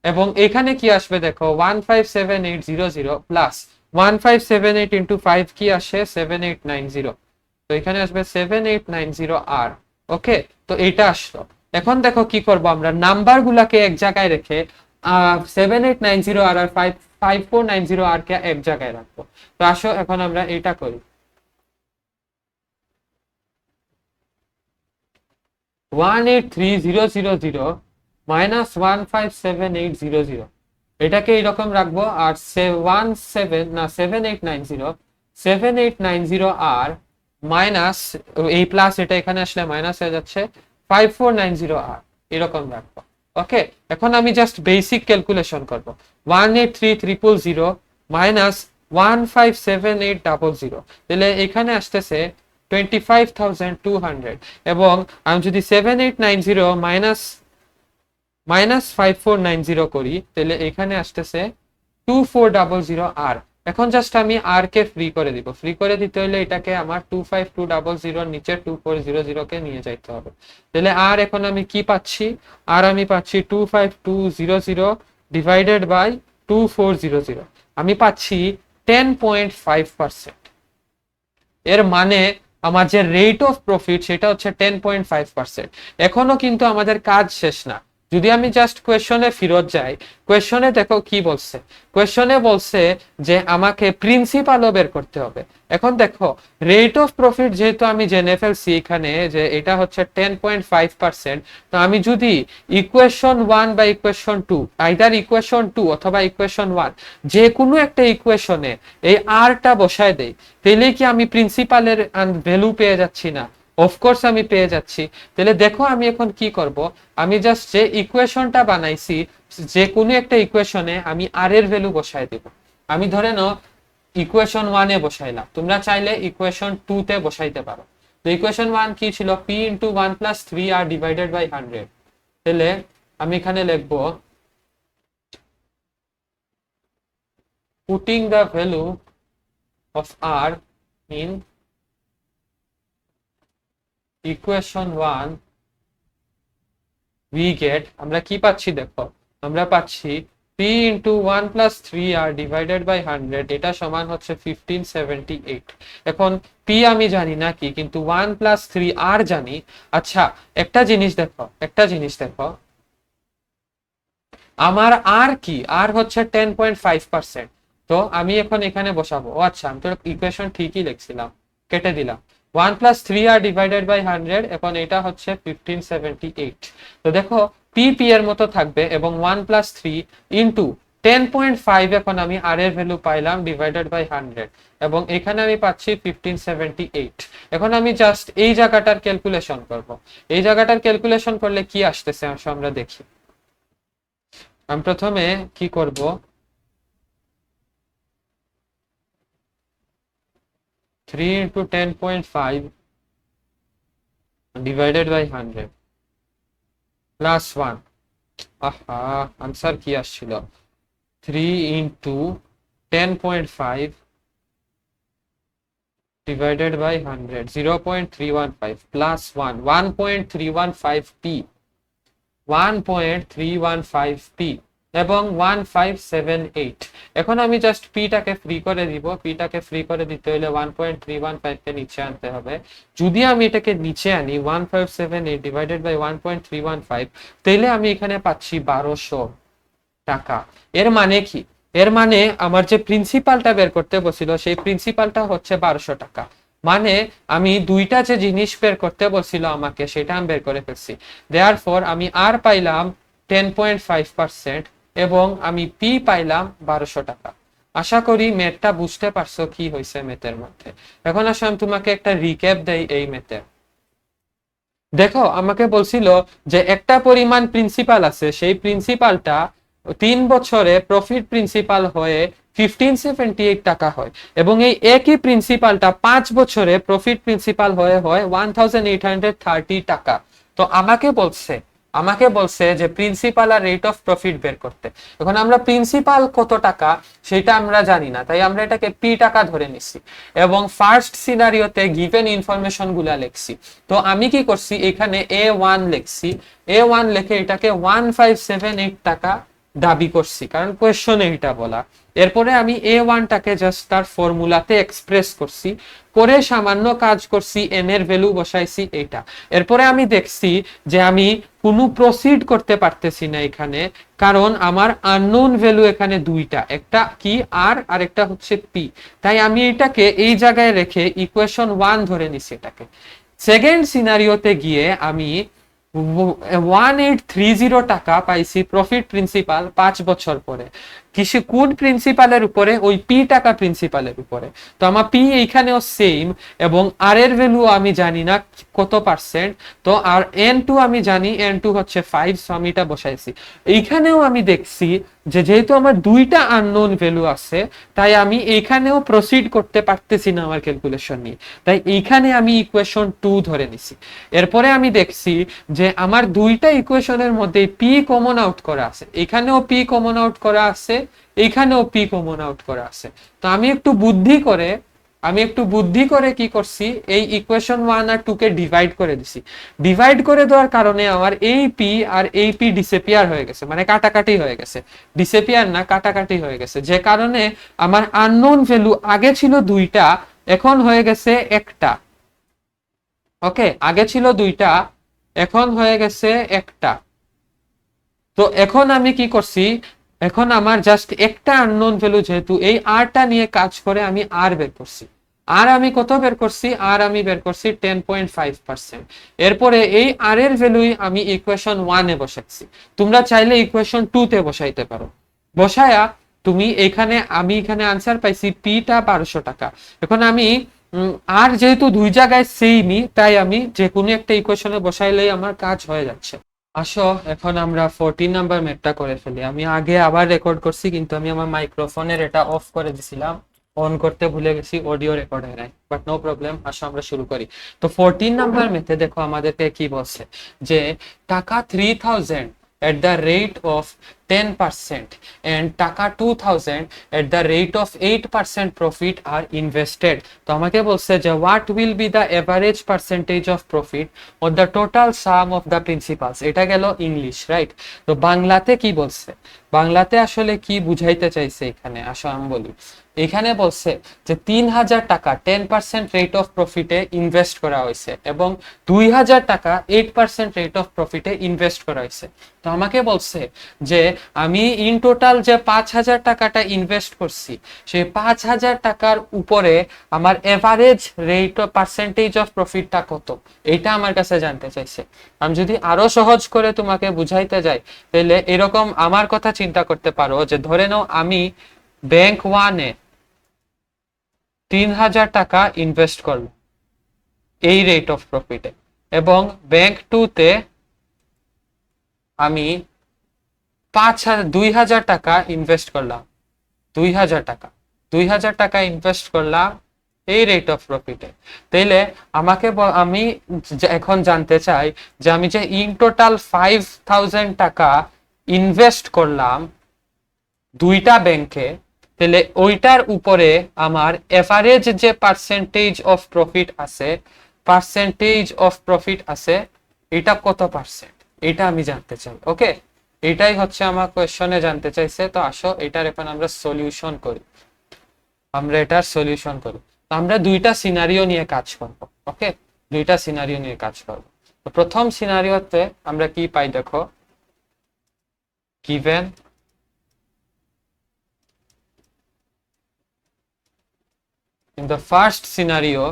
এবং এখানে কি আসবে দেখো 157800 প্লাস 1578 ইন্টু 5 কি আসে 7890, তো এখানে আসবে 7890r। ওকে, তো এটা আসলো। এখন দেখো কি করব, আমরা নাম্বার গুলাকে এক জায়গায় রেখে 7890r আর 5490r কে এক জায়গায় রাখবো। তো আসো এখন আমরা এটা করি। 183000 মাইনাস 157800, এটাকে এইরকম রাখবো, আর 7890 মাইনাস এই প্লাস এটা এখানে আসলে মাইনাস হয়ে যাচ্ছে 5490r, এরকম রাখবো। ওকে, এখন আমি জাস্ট বেসিক ক্যালকুলেশন করব। 183000 মাইনাস 157800, তাহলে এখানে আসতেছে 25200, এবং আমি যদি 7890 মাইনাস 5490 করি তাহলে এখানে আসতেছে 2400r। এখন জাস্ট আমি আর কে ফ্রি করে দিব, ফ্রি করে দিতে হলে এটাকে আমার 25200 নিচে 2400 কে নিয়ে যাইতে হবে। তাহলে আর এখন আমি কি পাচ্ছি, আর আমি পাচ্ছি 25200 ডিভাইডেড বাই 2400, আমি পাচ্ছি 10.5%। এর মানে আমার যে রেট অফ প্রফিট সেটা হচ্ছে 10.5%। এখনো কিন্তু আমাদের কাজ শেষ না। যদি আমি জাস্ট কোয়েশ্চনে ফিরত যাই, কোয়েশ্চনে দেখো কি বলছে, কোয়েশ্চনে বলছে যে আমাকে প্রিন্সিপালও বের করতে হবে। এখন দেখো রেট অফ প্রফিট যেহেতু আমি জেনে ফেলছি এখানে যে এটা হচ্ছে 10.5%, তো আমি যদি ইকুয়েশন 1 বা ইকুয়েশন 2, আইদার ইকুয়েশন 2 অথবা ইকুয়েশন 1, যে কোনো একটা ইকুয়েশনে এই আরটা বসায় দেই, তাহলে কি আমি প্রিন্সিপালের ভ্যালু পেয়ে যাচ্ছি না? অফকোর্স আমি পেয়ে যাচ্ছি। তাহলে দেখো আমি এখন কি করব, আমি জাস্ট যে ইকুয়েশনটা বানাইছি, যে কোনো একটা ইকুয়েশনে আমি আর এর ভ্যালু বসায় দেব। আমি ধরে নাও ইকুয়েশন 1 এ বসাইলাম, তোমরা চাইলে ইকুয়েশন 2 তে বসাইতে পারো। তো ইকুয়েশন 1 কি ছিল, p into 1 plus 3r divided by 100। তাহলে আমি এখানে লিখব putting the value of r in equation 1 we get, আমরা কি পাচ্ছি দেখো, আমরা পাচ্ছি p into 1 plus 3r divided by 100, এটা সমান হচ্ছে 1578। এখন p আমি জানি না কি, কিন্তু 1 প্লাস 3r জানি। আচ্ছা, একটা জিনিস দেখো, একটা জিনিস দেখো, আমার আর কি, আর হচ্ছে 10.5%। তো আমি এখন এখানে বসাবো, ও আচ্ছা আমি তো ইকুয়েশন ঠিকই লিখছিলাম, কেটে দিলাম। 1 প্লাস 3r ডিভাইডেড বাই 100, এখন এটা হচ্ছে 1578। তো দেখো পি পি এর মতো থাকবে, এবং 1 প্লাস 3 ইন্টু 10.5, এখন আমি আর এর ভ্যালু পাইলাম ডিভাইডেড বাই 100, এবং এখানে আমি পাচ্ছি 1578। এখন আমি জাস্ট এই জায়গাটার ক্যালকুলেশন করব। এই জায়গাটার ক্যালকুলেশন করলে কি আসতেছে আসো আমরা দেখি। আমি প্রথমে কি করব, 3 ইন্টু 10.5 ডিভাইডেড বাই 100 প্লাস 1, আহা আনসার কি আসছিল, 3 into 10.5 divided by 100, 0.315 plus 1, 1.315 P, 1.315 P এবং 1578। এখন আমি জাস্ট পিটাকে ফ্রি করে দিব, পিটাকে ফ্রি করে দিতে হলে 1.315 কে নিচে আনতে হবে। যদি আমি এটাকে নিচে আনি 1578 ডিভাইডেড বাই 1.315, তাহলে আমি এখানে পাচ্ছি 1200 টাকা। এর মানে কি, এর মানে আমার যে প্রিন্সিপালটা বের করতে বলছিল সেই প্রিন্সিপালটা হচ্ছে 1200 টাকা। মানে আমি দুইটা যে জিনিস বের করতে বলছিল আমাকে, সেটা আমি বের করে ফেলছি। দেয়ারফর আমি আর পাইলাম 10.5% এবং আমি পি পাইলাম 1200 টাকা। আশা করি ম্যাথটা বুঝতে পারছো কি হয়েছে ম্যাথের মধ্যে। এখন আসলে আমি তোমাকে একটা রিক্যাপ দেই এই ম্যাথের। দেখো আমাকে বলছিল যে একটা পরিমাণ প্রিন্সিপাল আছে, সেই প্রিন্সিপালটা 3 বছরে প্রফিট প্রিন্সিপাল হয়ে 1578 টাকা হয়, এবং এই একই প্রিন্সিপালটা 5 বছরে প্রফিট প্রিন্সিপাল হয়ে হয় 1830 টাকা। তো আমাকে বলছে যে প্রিন্সিপাল আর রেট অফ প্রফিট বের করতে। এখন আমরা প্রিন্সিপাল কত টাকা সেটা আমরা জানি না, তাই আমরা এটাকে পি টাকা ধরে নিছি এবং ফার্স্ট সিনারিওতে গিভেন ইনফরমেশন গুলা লিখছি। তো আমি কি করছি, এখানে A1 লিখছি, A1 লিখে এটাকে 1578 টাকা দাবি করছি, কারণ কোয়েশ্চনে এটা বলা। এরপরে আমি A1 টাকে জাস্ট তার ফর্মুলাতে এক্সপ্রেস করছি, করে সামান্য কাজ করছি, এন এর ভ্যালু বসাইছি এইটা। এরপরে আমি দেখছি যে আমি কোনো প্রসিড করতে পারতেছি না এখানে, কারণ আমার আননোন ভ্যালু এখানে দুইটা, একটা কি আর একটা হচ্ছে পি। তাই আমি এটাকে এই জায়গায় রেখে ইকুয়েশন 1 ধরে নিছি এটাকে। সেকেন্ড সিনারিওতে গিয়ে আমি 1830 টাকা পাইছি প্রফিট প্রিন্সিপাল 5 বছর পরে। কোন প্রিন্সিপালের উপরে, ওই পি টাকা প্রিন্সিপালের উপরে। তো আমার পি এইখানেও সেম, এবং আর এর ভ্যালু আমি জানি না কত পার্সেন্ট। তো আর N2 আমি জানি, N2 হচ্ছে 5, সো আমি এটা বসাইছি। এইখানেও আমি দেখছি যে যেহেতু আমার দুইটা আননোন ভ্যালু আছে, তাই আমি এইখানেও প্রসিড করতে পারতেছি না আমার ক্যালকুলেশন নিয়ে, তাই এইখানে আমি ইকুয়েশন 2 ধরে নিছি। এরপরে আমি দেখছি যে আমার দুইটা ইকুয়েশনের মধ্যে পি কমন আউট করা আছে, এখানেও পি কমন আউট করা আছে, এইখানেও পি কমন আউট করা আছে। তো আমি একটু বুদ্ধি করে কি করছি, এই ইকুয়েশন 1 আর 2 কে ডিভাইড করে দিছি। ডিভাইড করে দেওয়ার কারণে আমার এই পি আর এই পি ডিসেপিয়ার হয়ে গেছে, মানে কাটাকাটি হয়ে গেছে, ডিসেপিয়ার না কাটাকাটি হয়ে গেছে, যে কারণে আমার আননোন ভ্যালু আগে ছিল দুইটা, এখন হয়ে গেছে একটা। ওকে, আগে ছিল দুইটা, এখন হয়ে গেছে একটা। তো এখন আমি কি করছি, এখন আমার জাস্ট একটা আননোন ভ্যালু, যেহেতু এই আরটা নিয়ে কাজ করে আমি আর বের করছি। আর আমি কত বের করছি, আর আমি বের করছি 10.5%। এরপরে এই আর এর ভ্যালুই আমি ইকুয়েশন 1 এ বসাচ্ছি। তোমরা চাইলে ইকুয়েশন 2 তে বসাইতে পারো। বসায়া তুমি আমি এখানে আনসার পাইছি পিটা 1200 টাকা। এখন আমি আর যেহেতু দুই জায়গায় সেমই, তাই আমি যে কোনো একটা ইকুয়েশনে বসাইলেই আমার কাজ হয়ে যাচ্ছে। আসো এখন আমরা 14 নাম্বার ম্যাথটা করে ফেলি। আমি আগে আবার রেকর্ড করছি, কিন্তু আমি আমার মাইক্রোফোনের এটা অফ করে দিছিলাম, অন করতে ভুলে গেছি, অডিও রেকর্ড হয় নাই, বাট নো প্রবলেম। আসো আমরা শুরু করি। তো 14 নাম্বার ম্যাথে দেখো আমাদেরকে কি বলছে, যে টাকা 3000 at the rate of 10% and টাকা 2000 at the rate of 8% profit are invested. তো আমাকে বলছে যে what will be the average percentage of profit or the total sum of the principals. এটা গেল ইংলিশ, রাইট? তো বাংলাতে কি বলছে, বাংলাতে আসলে কি বুঝাইতে চাইছে এখানে, আসো আমি বলি। এখানে বলছে যে 3000 টাকা 10% রেট অফ প্রফিটে ইনভেস্ট করা হয়েছে এবং 2000 টাকা 8% রেট অফ প্রফিটে ইনভেস্ট করা হয়েছে। তো আমাকে বলছে যে আমি ইন টোটাল যে 5000 টাকাটা ইনভেস্ট করছি, সেই 5000 টাকার উপরে আমার average rate of percentage of প্রফিটটা কত, এইটা আমার কাছে জানতে চাইছে। আমি যদি আরো সহজ করে তোমাকে বুঝাইতে যাই, তাহলে এরকম আমার কথা চিন্তা করতে পারো, যে ধরে নাও আমি ব্যাংক ওয়ানে 3000 টাকা ইনভেস্ট করলাম এই রেট অফ প্রফিটে, এবং ব্যাংক টুতে আমি 2000 টাকা ইনভেস্ট করলাম, 2000 টাকা ইনভেস্ট করলাম এই রেট অফ প্রফিটে। তাইলে আমাকে আমি এখন জানতে চাই যে আমি যে ইন টোটাল 5000 টাকা ইনভেস্ট করলাম দুইটা ব্যাংকে, তাহলে ওইটার উপরে আমার এভারেজ যে পার্সেন্টেজ অফ প্রফিট আছে, এটা কত পার্সেন্ট, এটা আমি জানতে চাই। ওকে, এটাই হচ্ছে আমার কোয়েশ্চনে জানতে চাইছে। তো আসো এটার এখন আমরা সলিউশন করি। আমরা দুইটা সিনারিও নিয়ে কাজ করব। ওকে, দুইটা সিনারিও নিয়ে কাজ করব। তো প্রথম সিনারিওতে আমরা কি পাই দেখো, given in the first scenario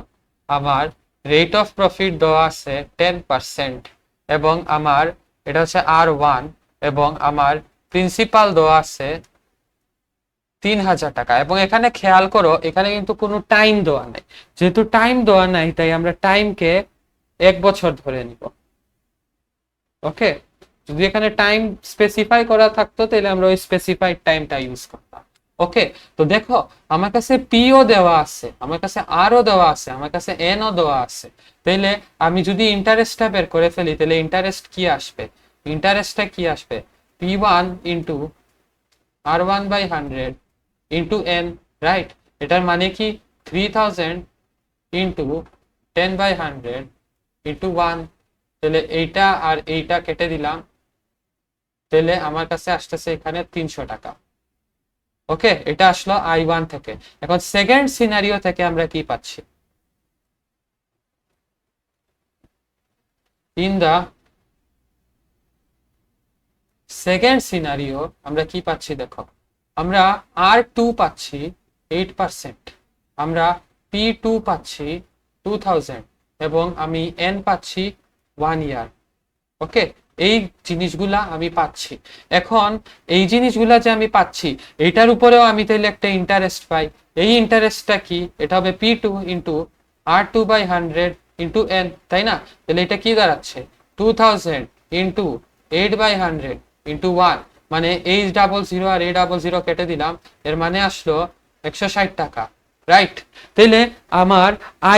আমার রেট অফ প্রফিট দেওয়া আছে 10% এবং আমার এটা হচ্ছে R1, এবং আমার প্রিন্সিপাল দেওয়া আছে 3000 টাকা। এবং এখানে খেয়াল করো, এখানে কিন্তু কোনো টাইম দেওয়া নাই। যেহেতু টাইম দেওয়া নাই, তাই আমরা টাইমকে 1 বছর ধরে নিব। ওকে, যদি এখানে টাইম স্পেসিফাই করা থাকতো, তাহলে আমরা ওই স্পেসিফাইড টাইমটা ইউজ করতাম। ওকে, তো দেখো আমার কাছে পিও দেওয়া আছে, আমার কাছে আরও দেওয়া আছে, আমার কাছে এনও দেওয়া আছে। তাইলে আমি যদি ইন্টারেস্টটা বের করে ফেলি, তাহলে ইন্টারেস্টটা কি আসবে, P1 into R1/100 into N, right? এটার মানে কি 3000 ইন্টু 10/100 ইন্টু 1। তাহলে এইটা আর এইটা কেটে দিলাম, তাহলে আমার কাছে আসতেছে এখানে 300 টাকা। ওকে, এটা আসলো I1 থেকে। এখন সেকেন্ড সিনারিও থেকে আমরা কি পাচ্ছি, ইন দা সেকেন্ড সিনারিও আমরা কি পাচ্ছি দেখো, আমরা R2 পাচ্ছি 8%, আমরা P2 পাচ্ছি 2000, এবং আমি N পাচ্ছি 1 ইয়ার। ওকে, এই জিনিসগুলা আমি পাচ্ছি। এখন এই জিনিসগুলা যে আমি পাচ্ছি, এটার উপরেও আমি তাহলে একটা ইন্টারেস্ট পাই। এই ইন্টারেস্টটা কি, এটা হবে P2 into R2/100 into N, তাই না? তাহলে এটা কি দাঁড়াচ্ছে, 2000 ইন্টু 8/100 ইন্টু 1, মানে H00 আর A00 কেটে দিলাম, এর মানে আসলো 160 টাকা, রাইট? তাহলে আমার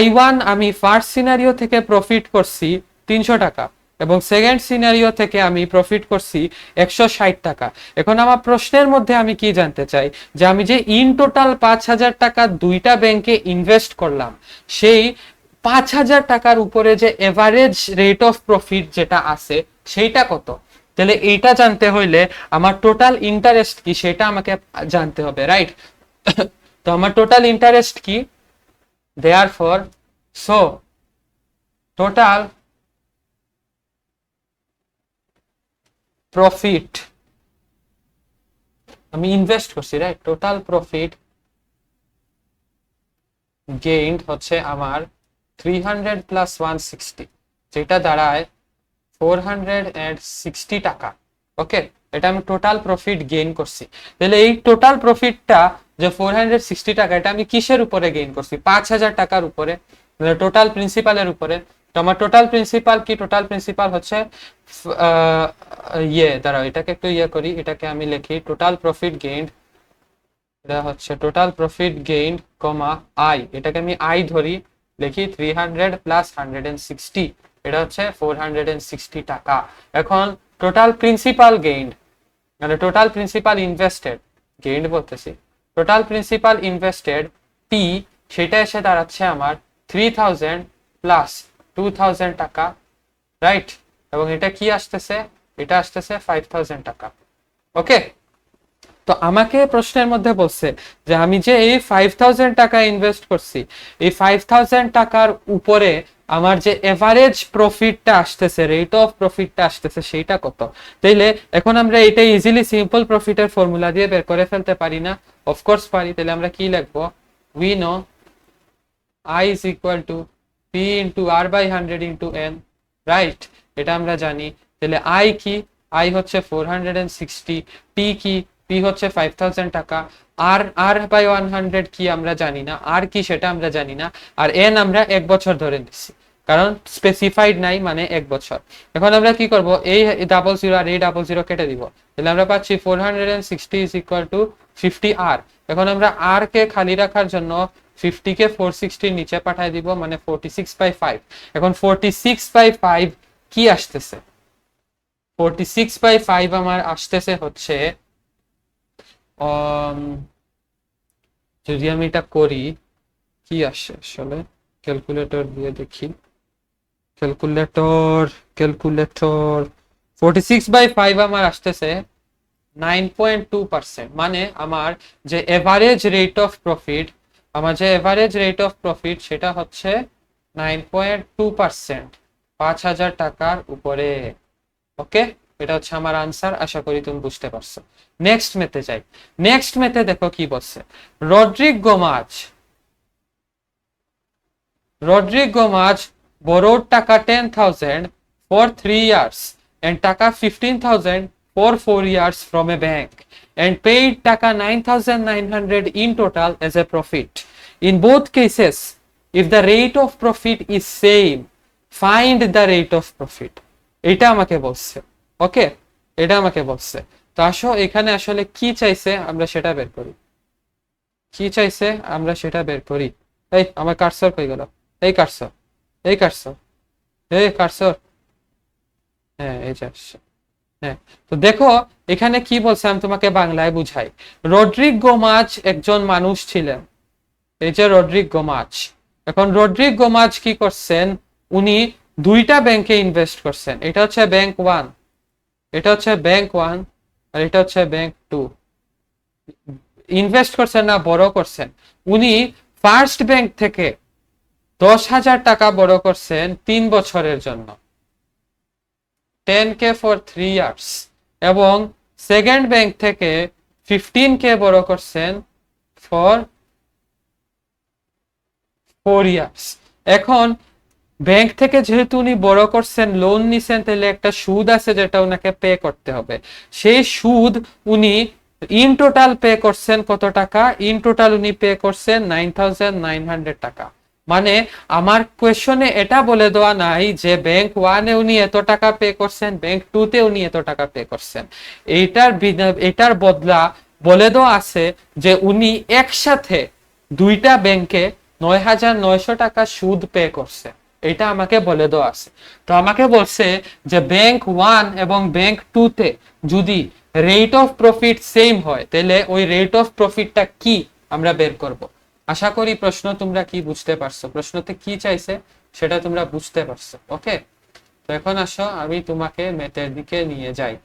I1 আমি ফার্স্ট সিনারিও থেকে প্রফিট করছি 300 টাকা, এবং সেকেন্ড সিনারিও থেকে আমি প্রফিট করছি 160 টাকা। এখন আমার প্রশ্নের মধ্যে আমি কি জানতে চাই, যে আমি যে ইন টোটাল 5000 টাকা দুইটা ব্যাংকে ইনভেস্ট করলাম, সেই 5000 টাকার উপরে যে এভারেজ রেট অফ প্রফিট যেটা আছে, সেইটা কত। তাহলে এইটা জানতে হইলে আমার টোটাল ইন্টারেস্ট কি সেটা আমাকে জানতে হবে, রাইট? তো আমার টোটাল ইন্টারেস্ট কি, দেয়ারফর সো টোটাল প্রফিট আমি ইনভেস্ট করছি, রাইট? টোটাল প্রফিট গেইনড হচ্ছে আমার 300 প্লাস 160, যেটা দাঁড়ায় 460 টাকা। ওকে, এটা আমি টোটাল প্রফিট গেইন করছি। তাহলে এই টোটাল প্রফিটটা যে 460 টাকা এটা আমি কিসের উপরে গেইন করছি, 5,000 টাকার উপরে, টোটাল প্রিন্সিপালের উপরে। তো আমার টোটাল প্রিন্সিপাল কি, টোটাল প্রিন্সিপাল হচ্ছে দাঁড়াও এটাকে একটু করি, এটাকে আমি লিখি টোটাল প্রফিট গেইনড, এটা হচ্ছে total profit gained comma I, এটাকে আমি আই ধরি, লিখি 300 প্লাস 160, এটা হচ্ছে 460 টাকা। এখন টোটাল প্রিন্সিপাল গেইনড মানে টোটাল প্রিন্সিপাল ইনভেস্টেড, গেইনড বলতেছি, টোটাল প্রিন্সিপাল ইনভেস্টেড পি, সেটা এসে দাঁড়াচ্ছে আমার 3000 প্লাস 2000 টাকা, রাইট? এবং এটা কি আসতেছে, এটা আসতেছে 5000 টাকা। ওকে, তো আমাকে প্রশ্নের মধ্যে বলছে যে আমি যে এই 5000 টাকা ইনভেস্ট করছি, এই 5000 টাকার উপরে আমার যে এভারেজ প্রফিটটা আসতেছে, রেট অফ প্রফিটটা আসতেছে, সেইটা কত? তাইলে এখন আমরা এটা ইজিলি সিম্পল প্রফিটের ফর্মুলা দিয়ে বের করে ফেলতে পারি না? অফকোর্স পারি। তাহলে আমরা কি লিখবো, we know I is equal to P into R by 100 into N, right? এটা আমরা জানি। তাহলে I কি, I হচ্ছে 460, P কি, P হচ্ছে 5000 টাকা, R by 100 কি আমরা জানি না, R কি সেটা আমরা জানি না, আর N আমরা 1 বছর ধরে নিচ্ছি কারণ স্পেসিফাইড নাই মানে 1 বছর। এখন আমরা কি করব, এই ডাবল জিরো আর এই ডাবল জিরো কেটে দিব, তাহলে আমরা পাচ্ছি 460 is equal to 50R। এখন আমরা R কে খালি রাখার জন্য 50 কে 460 নিচে পাঠিয়ে দিব, মানে 46/5। এখন 46/5 কি আসতেছে, 46/5 আমার আসতেছে হচ্ছে যদি আমি এটা করি কি আসে আসলে, ক্যালকুলেটর দিয়ে দেখি, ক্যালকুলেটর 46/5 আমার আসতেছে 9.2%। মানে আমার যে এভারেজ রেট অফ প্রফিট, আমার যে এভারেজ রেট অফ প্রফিট সেটা হচ্ছে 9.2%, 5,000 টাকার উপরে। ওকে, এটা হচ্ছে আমার আনসার। আশা করি তুমি বুঝতে পারছো। নেক্সট মেথে যাই। নেক্সট মেথে দেখো কি বলছে, রড্রিগো মাঝ borrowed টাকা 10,000 for 3 years and টাকা 15,000 for 4 years from a bank and paid টাকা 9,900 in total as a profit. In both cases, if the rate of profit is same, find the rate of profit. এটা আমাকে বলছে। ওকে, এটা আমাকে বলছে। তো আসো এখানে আসলে কি চাইছে আমরা সেটা বের করি, কি চাইছে আমরা সেটা বের করি। এই আমার কার্সর কই গেল, এই কার্সর, এই কার্সর, এই কার্সর, হ্যাঁ এই যে আসছে। হ্যাঁ, তো দেখো এখানে কি বলছে আমি তোমাকে বাংলায় বুঝাই। রড্রিগো মাঝ একজন মানুষ ছিলেন, এই যে রড্রিগো মাঝ। এখন রড্রিগো মাঝ কি করছেন, উনি দুইটা ব্যাংকে ইনভেস্ট করছেন, এটা হচ্ছে ব্যাংক 1, এটা হচ্ছে ব্যাংক 1 আর এটা হচ্ছে ব্যাংক 2। ইনভেস্ট করছেন না বড় করছেন, উনি ফার্স্ট ব্যাংক থেকে 10,000 টাকা বড় করছেন 3 বছরের জন্য, 10K for 3 years, এবং সেকেন্ড ব্যাংক থেকে 15K বড় করছেন ফর 4 years। এখন ব্যাংক থেকে যেহেতু উনি বড় করছেন, লোন নিছেন, তাহলে একটা সুদ আছে যেটা উনাকে পে করতে হবে। সেই সুদ উনি ইন টোটাল পে করছেন কত টাকা, ইন টোটাল উনি পে করছেন 9,900 টাকা। মানে আমার কোয়েশনে এটা বলে দেওয়া নাই যে ব্যাংক 1 এ উনি এত টাকা পে করছেন, ব্যাংক 2 তে উনি এত টাকা পে করছেন। এটার বদলা বলে দেওয়া আছে যে উনি একসাথে দুইটা ব্যাংকে 9,900 টাকা সুদ পে করছে, এটা আমাকে বলে দেওয়া আছে। তো আমাকে বলছে যে ব্যাংক 1 এবং ব্যাংক 2 তে যদি রেট অফ প্রফিট সেম হয়, তাহলে ওই রেট অফ প্রফিটটা কি আমরা বের করব। আশা করি প্রশ্ন তোমরা কি বুঝতে পারছো, প্রশ্নতে কি চাইছে সেটা তোমরা বুঝতে পারছো। ওকে, তো এখন আসো আমি তোমাকে ম্যাথের দিকে নিয়ে যাই।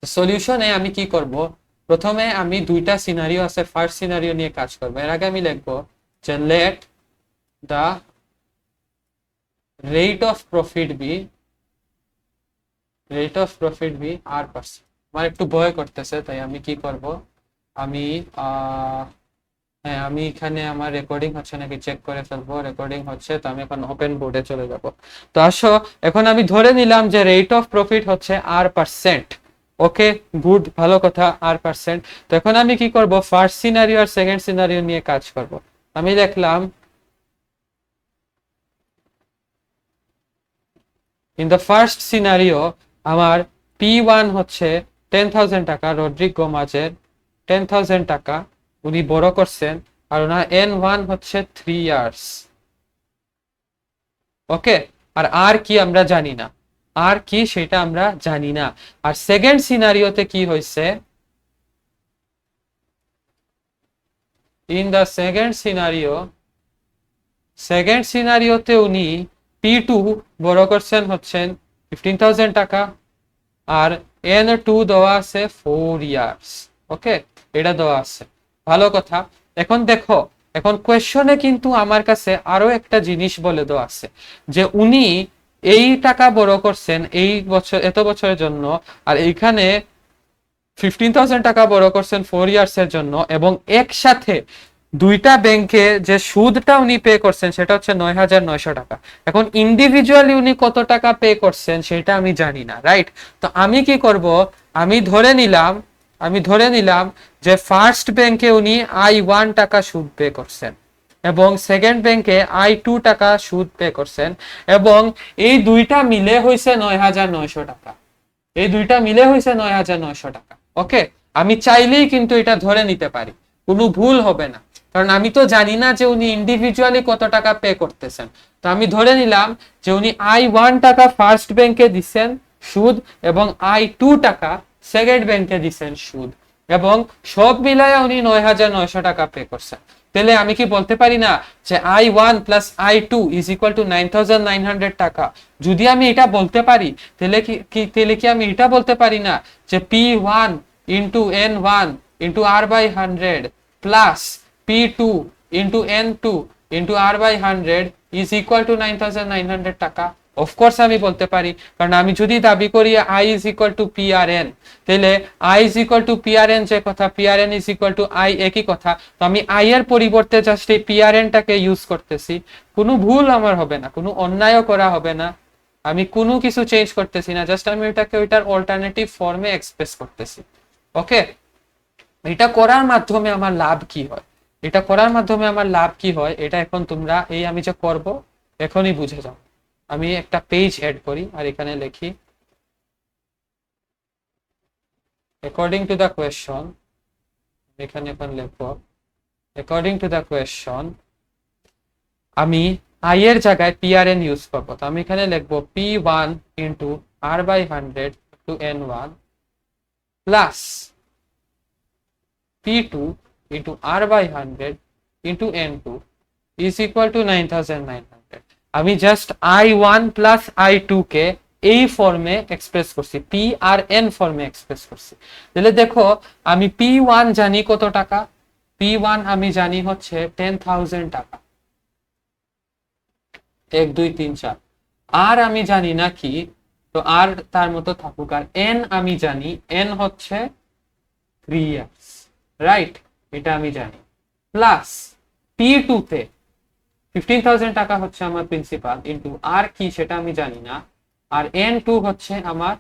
সলিউশনে আমি কি করব, প্রথমে আমি দুইটা সিনারিও আছে, ফার্স্ট সিনারিও নিয়ে কাজ করব। এর আগে আমি লিখবো যে let the rate of profit be R%। আমার একটু ভয় করতেছে, তাই আমি কি করব, আমি হ্যাঁ আমি এখানে আমার রেকর্ডিং হচ্ছে নাকি চেক করে ফেলবো। রেকর্ডিং হচ্ছে, তো আমি এখন ওপেন বোর্ডে চলে যাব। তো আসো এখন আমি ধরে নিলাম যে রেট অফ প্রফিট হচ্ছে R%। ওকে, গুড, ভালো কথা, আর পার্সেন্ট। তো এখন আমি কি করব, ফার্স্ট সিনারিও আর সেকেন্ড সিনারিও নিয়ে কাজ করব। আমি লিখলাম ইন দ্য ফার্স্ট সিনারিও আমার P1 হচ্ছে 10,000 টাকা, রড্রিক গোমাজের 10,000 টাকা, উনি বড় করছেন, আর ওনার N1 হচ্ছে 3 ইয়ার্স। ওকে, আর কি আমরা জানি না, আর কি সেটা আমরা জানি না। আর সেকেন্ড সিনারিওতে কি হয়েছে, ইন দ্য সেকেন্ড সিনারিওতে উনি P2 বড় করছেন হচ্ছেন 15,000 টাকা, আর N2 দেওয়া আছে 4 ইয়ার্স। ওকে, এটা দেওয়া আছে, ভালো কথা। এখন দেখো, এখন কোয়েশ্চনে কিন্তু আমার কাছে আরো একটা জিনিস বলে দেওয়া আছে, যে উনি এই টাকা বড় করছেন এই বছর, এত বছরের জন্য, আর এইখানে 15,000 টাকা বড় করছেন 4 ইয়ার্স এর জন্য, এবং একসাথে দুইটা ব্যাংকে যে সুদটা উনি পে করছেন সেটা হচ্ছে 9,900 টাকা। এখন ইন্ডিভিজুয়ালি উনি কত টাকা পে করছেন সেটা আমি জানি না, রাইট? তো আমি কি করব, আমি ধরে নিলাম যে ফার্স্ট ব্যাংকে উনি I1 টাকা সুদ পে করছেন, এবং সেকেন্ড ব্যাংকে I2 টাকা সুদ পে করছেন, এবং এই দুইটা মিলে হয়েছে 9,900 টাকা। এই দুইটা মিলে হয়েছে 9,900 টাকা। ওকে, আমি চাইলেই কিন্তু এটা ধরে নিতে পারি, কোনো ভুল হবে না, কারণ আমি তো জানি না যে উনি ইন্ডিভিজুয়ালি কত টাকা পে করতেছেন। তো আমি ধরে নিলাম যে উনি I1 টাকা ফার্স্ট ব্যাংকে দিচ্ছেন সুদ, এবং I2 টাকা সেকেন্ড ব্যাংকে দিচ্ছেন সুদ, এবং সব মিলায় উনি 9,900 টাকা পে করছেন। তাহলে আমি কি বলতে পারি না যে I1 plus I2 is equal two 9,900 টাকা? যদি আমি এটা বলতে পারি, তাহলে কি আমি এটা বলতে পারি না যে P1 into N1 into R/100 plus P2 into N2 into R/100 is equal two 9,900 টাকা? অফকোর্স আমি বলতে পারি, কারণ আমি যদি দাবি করি I is equal two PRN, তাহলে I is equal two PRN, যে কথা PRN is equal two I একই কথা। তো আমি I এর পরিবর্তে জাস্ট এই PRN টাকে ইউজ করতেছি, কোনো ভুল আমার হবে না, কোনো অন্যায়ও করা হবে না, আমি কোনো কিছু চেঞ্জ করতেছি না, জাস্ট আমি ওইটাকে ওইটার অল্টারনেটিভ ফর্মে এক্সপ্রেস করতেছি। ওকে, এটা করার মাধ্যমে আমার লাভ কি হয়, এটা এখন তোমরা এই আমি যে করব এখনই বুঝে যাও। আমি একটা পেজ এড করি আর এখানে লিখি অ্যাকর্ডিং টু দ্য কোয়েশ্চন। এখানে এখন লিখবো অ্যাকর্ডিং টু দ্য কোয়েশ্চন, আমি I এর জায়গায় PRN ইউজ করব। তো আমি এখানে লিখবো P1 into R/100 to N1 plus P2 into R/100 into N2 is equal to 9,900. আমি জাস্ট I1 প্লাস I2 কে এই ফর্মে এক্সপ্রেস করছি, P আর N ফর্মে এক্সপ্রেস করছি। তাহলে দেখো, আমি P1 জানি কত টাকা, P1 আমি জানি হচ্ছে 10,000 টাকা, 1 2 3 4। আর আমি জানি না কি, তো আর তার মতো থাকুক, আর N আমি জানি, N হচ্ছে 3 ইয়ার্স, রাইট? এটা আমি জানি, প্লাস P2 তে 15,000 টাকা হচ্ছে আমার প্রিন্সিপাল, ইন্টু আর কি সেটা আমি জানি না, আর N2 হচ্ছে আমার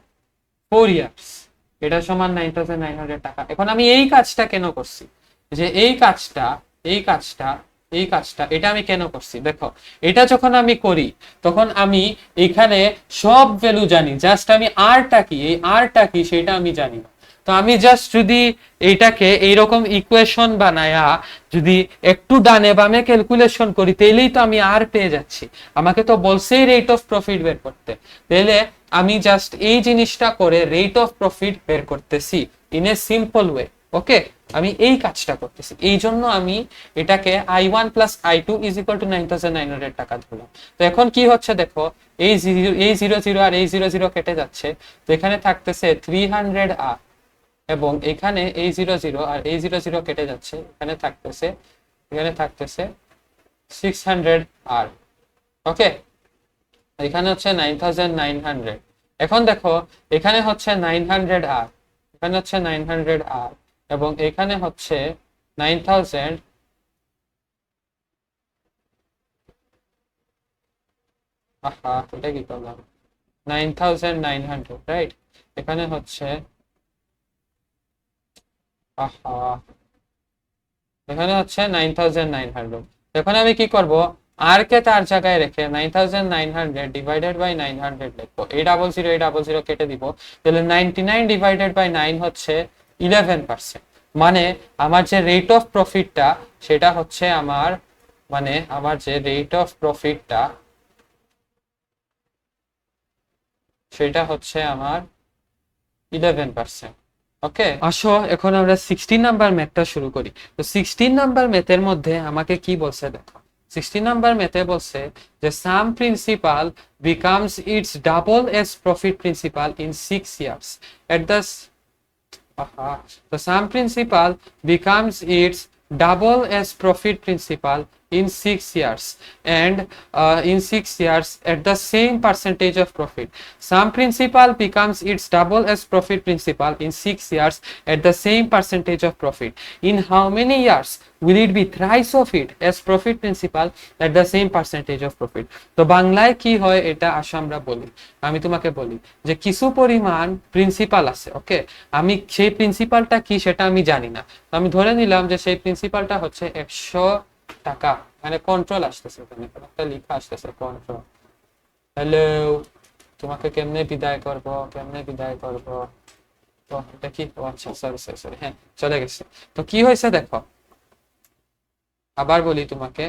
4 ইয়ার্স, এটা সমান 9,900 টাকা। এখন আমি এই কাজটা কেন করছি, যে এই কাজটা এটা আমি কেন করছি, দেখো, এটা যখন আমি করি তখন আমি এখানে সব ভ্যালু জানি, জাস্ট আমি আরটা কি সেটা আমি জানি না। তো আমি জাস্ট যদি এইটাকে এইরকম ইকুয়েশন বানায়া যদি একটু ডানে বামে ক্যালকুলেশন করি, তাহলেই তো আমি আর পেয়ে যাচ্ছি। আমাকে তো বলছেই রেট অফ প্রফিট বের করতে, তাহলে আমি জাস্ট এই জিনিসটা করে রেট অফ প্রফিট বের করতেছি ইন এ সিম্পল ওয়ে। ওকে, আমি এই কাজটা করতেছি, এই জন্য আমি এটাকে I1 plus I2 is equal two 9,900 টাকা ধরলাম। তো এখন কি হচ্ছে দেখো, এই 0 আর এই 0 কেটে যাচ্ছে, তো এখানে থাকতেছে 300R, এবং এখানে এই 0 আর এই 0 কেটে যাচ্ছে, এখানে থাকতেছে 600R। ওকে, এখানে হচ্ছে 9,900। এখন দেখো, এখানে হচ্ছে 900R, এখানে হচ্ছে 900R, এবং এখানে হচ্ছে 9,000। আহা, এটা কি করলাম, 9,900, রাইট? এখানে হচ্ছে আহা, এখানে হচ্ছে 9900। এখন আমি কি করব, আর কে তার জায়গায় রেখে 9900 ডিভাইডেড বাই 900 লিখবো। এই ডাবল জিরো এই ডাবল জিরো কেটে দিব, তাহলে 99 ডিভাইডেড বাই 9 হচ্ছে 11%। মানে আমার যে রেট অফ প্রফিটটা সেটা হচ্ছে আমার, মানে আমার যে রেট অফ প্রফিটটা সেটা হচ্ছে আমার 11%। ওকে, আসো এখন আমরা 16 নাম্বার ম্যাথটা শুরু করি। তো 16 নাম্বার ম্যাথের মধ্যে আমাকে কি বলছে দেখো, 16 নাম্বার ম্যাথে বলছে যে sum principal becomes its double as profit principal in 6 years at the, the sum principal becomes its double as profit principal in 6 years, and in 6 years at the same percentage of profit. Sum principal becomes its double as profit principal in 6 years at the same percentage of profit. In how many years will it be thrice of it as profit principal at the same percentage of profit? তো বাংলায় কি হয় এটা আসো আমরা বলি, আমি তোমাকে বলি যে কিছু পরিমাণ প্রিন্সিপাল আছে, ওকে, আমি সেই প্রিন্সিপালটা কি সেটা আমি জানি না, তো আমি ধরে নিলাম যে সেই প্রিন্সিপালটা হচ্ছে 100 টাকা। মানে কন্ট্রোল আসতেছে, এখানে একটা লেখা আসতেছে কন্ট্রোল। হ্যালো, তোমাকে কেমনে বিদায় করব, কেমনে বিদায় করব? তো এটা কি, ও আচ্ছা, সরি সরি সরি, হ্যাঁ চলে গেছে। তো কি হয়েছে দেখো, আবার বলি তোমাকে,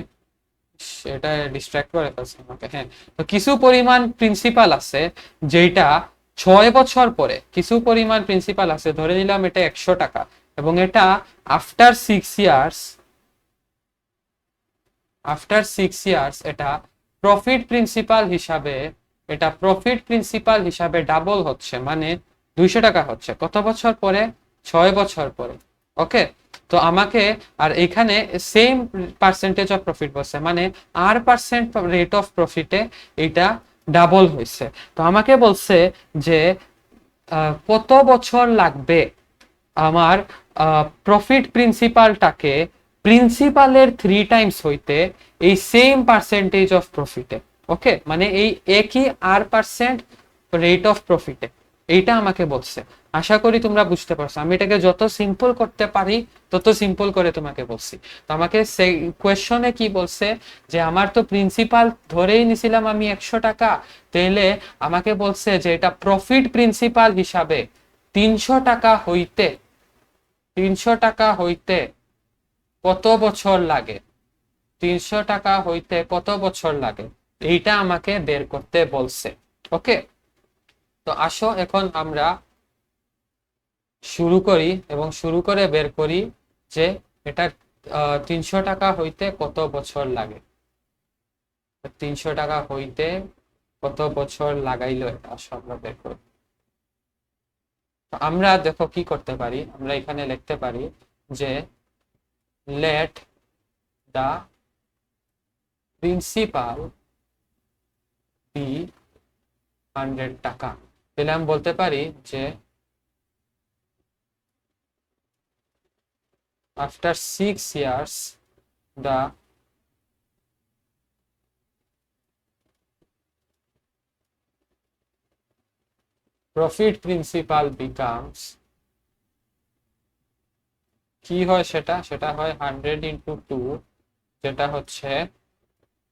সেটা ডিস্ট্রাক্ট করে ফেলছে আমাকে। হ্যাঁ, তো কিছু পরিমাণ প্রিন্সিপাল আছে যেটা 6 বছর পরে, কিছু পরিমাণ প্রিন্সিপাল আছে, ধরে নিলাম এটা 100 টাকা, এবং এটা আফটার 6 ইয়ার্স, এটা প্রফিট প্রিন্সিপাল হিসাবে, এটা প্রফিট প্রিন্সিপাল হিসাবে ডাবল হচ্ছে, মানে 200 টাকা হচ্ছে কত বছর পরে, 6 বছর পরে। ওকে, তো আমাকে, আর এখানে সেম পার্সেন্টেজ অফ প্রফিট বলছে, মানে আর পার্সেন্ট রেট অফ প্রফিটে এটা ডাবল হয়েছে। তো আমাকে বলছে যে কত বছর লাগবে আমার প্রফিট প্রিন্সিপালটাকে প্রিন্সিপালের 3 টাইমস হইতে এই সেম পার্সেন্টেজ অফ প্রফিটে। ওকে, মানে এই একই আর পার্সেন্ট রেট অফ প্রফিটে, এইটা আমাকে বলছে। আশা করি তোমরা বুঝতে পারছো, আমি এটাকে যত সিম্পল করতে পারি তত সিম্পল করে তোমাকে বলছি। তো আমাকে সেই কোয়েশ্চনে কি বলছে যে আমার তো প্রিন্সিপাল ধরেই নিছিলাম আমি 100 টাকা, তাহলে আমাকে বলছে যে এটা প্রফিট প্রিন্সিপাল হিসাবে 300 টাকা হইতে, 300 টাকা হইতে কত বছর লাগে, 300 টাকা হইতে কত বছর লাগে, এইটা আমাকে বের করতে বলছে। ওকে, তো আসো এখন আমরা শুরু করি এবং শুরু করে বের করি যে এটা 300 টাকা হইতে কত বছর লাগে। 300 টাকা হইতে কত বছর লাগাইলো এটা আসো আমরা বের করি। তো আমরা দেখো কি করতে পারি, আমরা এখানে লিখতে পারি যে let the principal B 100 taka. তাহলে আমি বলতে পারি যে after 6 years the profit principal becomes, কি হয় সেটা, সেটা হয় 100 × 2, যেটা হচ্ছে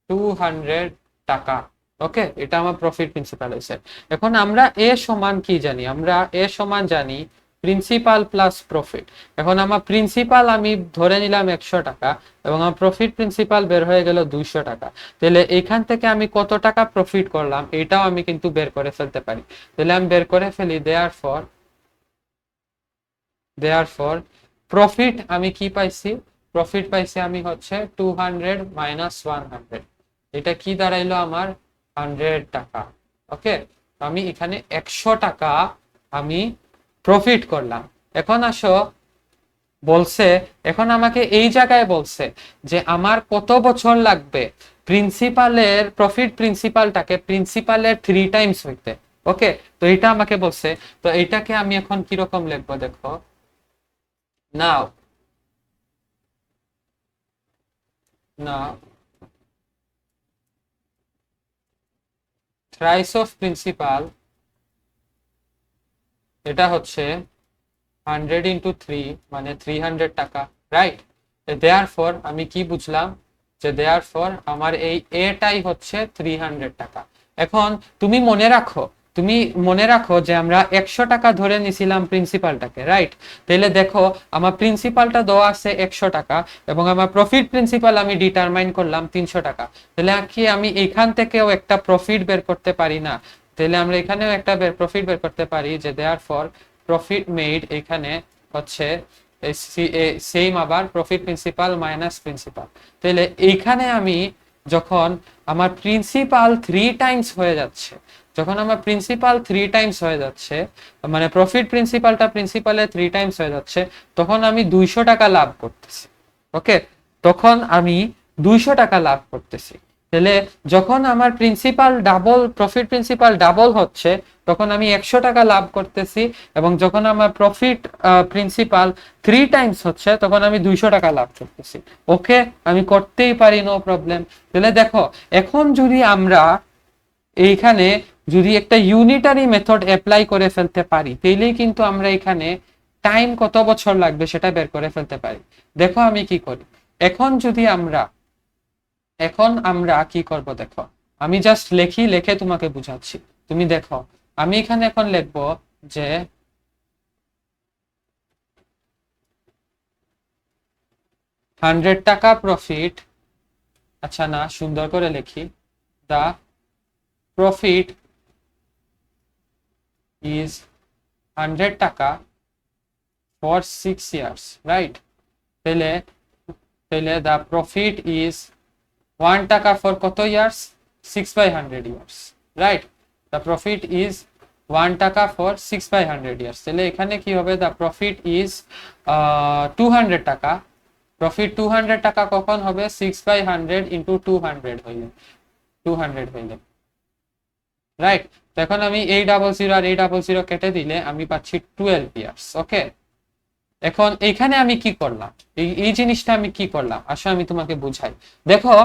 200 টাকা। ওকে, এটা আমার প্রফিট প্রিন্সিপাল হয়েছে। এখন আমরা এ সমান কি জানি, আমরা এ সমান জানি প্রিন্সিপাল প্লাস প্রফিট। এখন আমার প্রিন্সিপাল আমি ধরে নিলাম 100 টাকা, এবং আমার প্রফিট প্রিন্সিপাল বের হয়ে গেল 200 টাকা। তাহলে এখান থেকে আমি কত টাকা প্রফিট করলাম এটাও আমি কিন্তু বের করে ফেলতে পারি। তাহলে আমি বের করে ফেলি, দেয়ারফর প্রফিট আমি কি পাইছি, প্রফিট পাইছি আমি হচ্ছে 200 মাইনাস 100, এটা কি দাঁড়াইলো আমার 100 টাকা। ওকে, আমি এখানে 100 টাকা আমি প্রফিট করলাম। এখন আসো বলছে, এখন আমাকে এই জায়গায় বলছে যে আমার কত বছর লাগবে প্রিন্সিপালের, প্রফিট প্রিন্সিপালটাকে প্রিন্সিপালের 3 টাইমস হইতে। ওকে, তো এটা আমাকে বলছে। তো এটাকে আমি এখন কিরকম লিখবো দেখো, now now thrice of principal, এটা হচ্ছে 100 ইন্টু 3 মানে 300 টাকা, রাইট? দেয়ারফর আমি কি বুঝলাম, যে দেয়ারফর আমার এই এটাই হচ্ছে 300 টাকা। এখন তুমি মনে রাখো, যে আমরা 100 টাকা ধরে নিছিলাম প্রিন্সিপালটাকে, রাইট? তাহলে দেখো আমার প্রিন্সিপালটা দেওয়া আছে 100 টাকা এবং আমার প্রফিট প্রিন্সিপাল আমি ডিটারমাইন করলাম 300 টাকা। তাহলে কি আমি এখান থেকেও একটা প্রফিট বের করতে পারি না? তাহলে আমরা এখানেও একটা প্রফিট বের করতে পারি, যে দেয়ারফর প্রফিট মেড এখানে হচ্ছে সেম, আবার প্রফিট প্রিন্সিপাল মাইনাস প্রিন্সিপাল। তাহলে এইখানে আমি যখন আমার প্রিন্সিপাল 3 টাইমস হয়ে যাচ্ছে, মানে প্রফিট প্রিন্সিপালটা প্রিন্সিপালে 3 টাইমস হয়ে যাচ্ছে, তখন আমি 200 টাকা লাভ করতেছি। ওকে, তখন আমি 200 টাকা লাভ করতেছি। তাহলে যখন আমার প্রফিট প্রিন্সিপাল ডাবল হচ্ছে, তখন আমি 100 টাকা লাভ করতেছি, এবং যখন আমার প্রফিট প্রিন্সিপাল 3 টাইমস হচ্ছে, তখন আমি 200 টাকা লাভ করতেছি। ওকে, আমি করতেই পারি, নো প্রবলেম। তাহলে দেখো, এখন যদি আমরা এইখানে যদি একটা ইউনিটারি মেথড অ্যাপ্লাই করে ফেলতে পারি, তাহলেই কিন্তু আমরা এখানে টাইম কত বছর লাগবে সেটা বের করে ফেলতে পারি। দেখো আমি কি করি, এখন আমরা কি করব, দেখো আমি জাস্ট লিখে তোমাকে বুঝাচ্ছি। তুমি দেখো, আমি এখানে এখন লিখবো যে 100 টাকা প্রফিট, আচ্ছা না, সুন্দর করে লিখি, দা প্রফিট is 100 টাকা for 6 years, right? তাহলে the profit is 1 টাকা for কত years? 6/100 years, right? The profit is 1 টাকা for 6/100 years. তাহলে এখানে কি হবে, the profit is 200 টাকা। প্রফিট 200 টাকা কখন হবে? 6/100 into 200 হইলে, রাইট? এখন আমি এই 00 আর এই 00 কেটে দিলে আমি পাচ্ছি 12 ইয়ার্স। ওকে, এখন এইখানে আমি কি করলাম, এই জিনিসটা আমি কি করলাম, আসলে আমি তোমাকে বুঝাই। দেখো,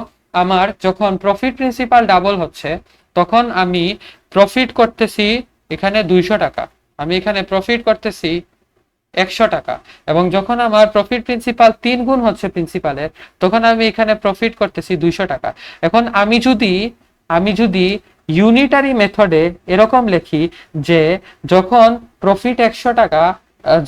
আমার যখন প্রফিট প্রিন্সিপাল ডাবল হচ্ছে, তখন আমি প্রফিট করতেছি এখানে 200 টাকা, আমি এখানে প্রফিট করতেছি 100 টাকা, এবং যখন আমার প্রফিট প্রিন্সিপাল 3 গুণ হচ্ছে প্রিন্সিপালের, তখন আমি এখানে প্রফিট করতেছি 200 টাকা। এখন আমি যদি ইউনিটারি মেথডে এরকম লিখি যে যখন প্রফিট 100 টাকা,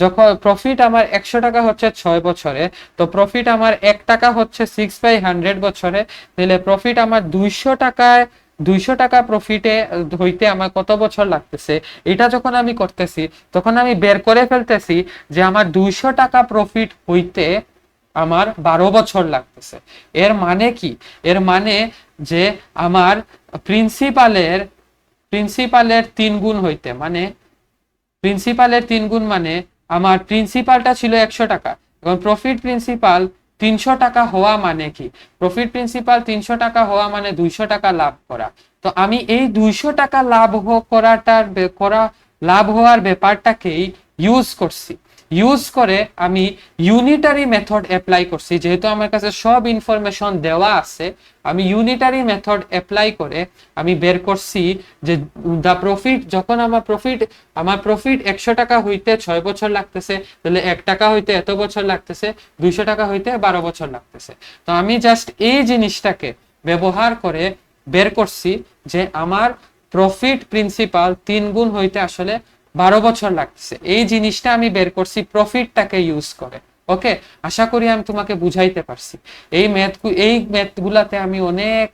যখন প্রফিট আমার 100 টাকা হচ্ছে 6 বছরে, তো প্রফিট আমার 1 টাকা হচ্ছে 6/100 বছরে, তাহলে প্রফিট আমার 200 টাকা প্রফিটে হইতে আমার কত বছর লাগতেছে, এটা যখন আমি করতেছি, তখন আমি বের করে ফেলতেছি যে আমার 200 টাকা প্রফিট হইতে আমার 12 বছর লাগতেছে। এর মানে কি? এর মানে যে আমার প্রিন্সিপালের 3 গুণ হইতে, মানে প্রিন্সিপালের 3 গুণ, মানে আমার প্রিন্সিপালটা ছিল 100 টাকা, এবং প্রফিট প্রিন্সিপাল 300 টাকা হওয়া মানে কি? প্রফিট প্রিন্সিপাল 300 টাকা হওয়া মানে 200 টাকা লাভ করা। তো আমি এই 200 টাকা লাভ হওয়ার ব্যাপারটাকেই ইউজ করে আমি ইউনিটারি মেথড অ্যাপ্লাই করছি। যেহেতু আমার কাছে সব ইনফরমেশন দেওয়া আছে, আমি ইউনিটারি মেথড অ্যাপ্লাই করে আমি বের করছি যে দা প্রফিট, যখন আমার প্রফিট 100 টাকা হইতে 6 বছর লাগতেছে, তাহলে 1 টাকা হইতে এত বছর লাগতেছে, 200 টাকা হইতে 12 বছর লাগতেছে। তো আমি জাস্ট এই জিনিসটাকে ব্যবহার করে বের করছি যে আমার প্রফিট প্রিন্সিপাল 3 গুণ হইতে আসলে 12 বছর লাগতেছে। এই জিনিসটা আমি বের করছি প্রফিটটাকে ইউজ করে। ওকে, আশা করি আমি তোমাকে বুঝাইতে পারছি। এই ম্যাথগুলাতে আমি অনেক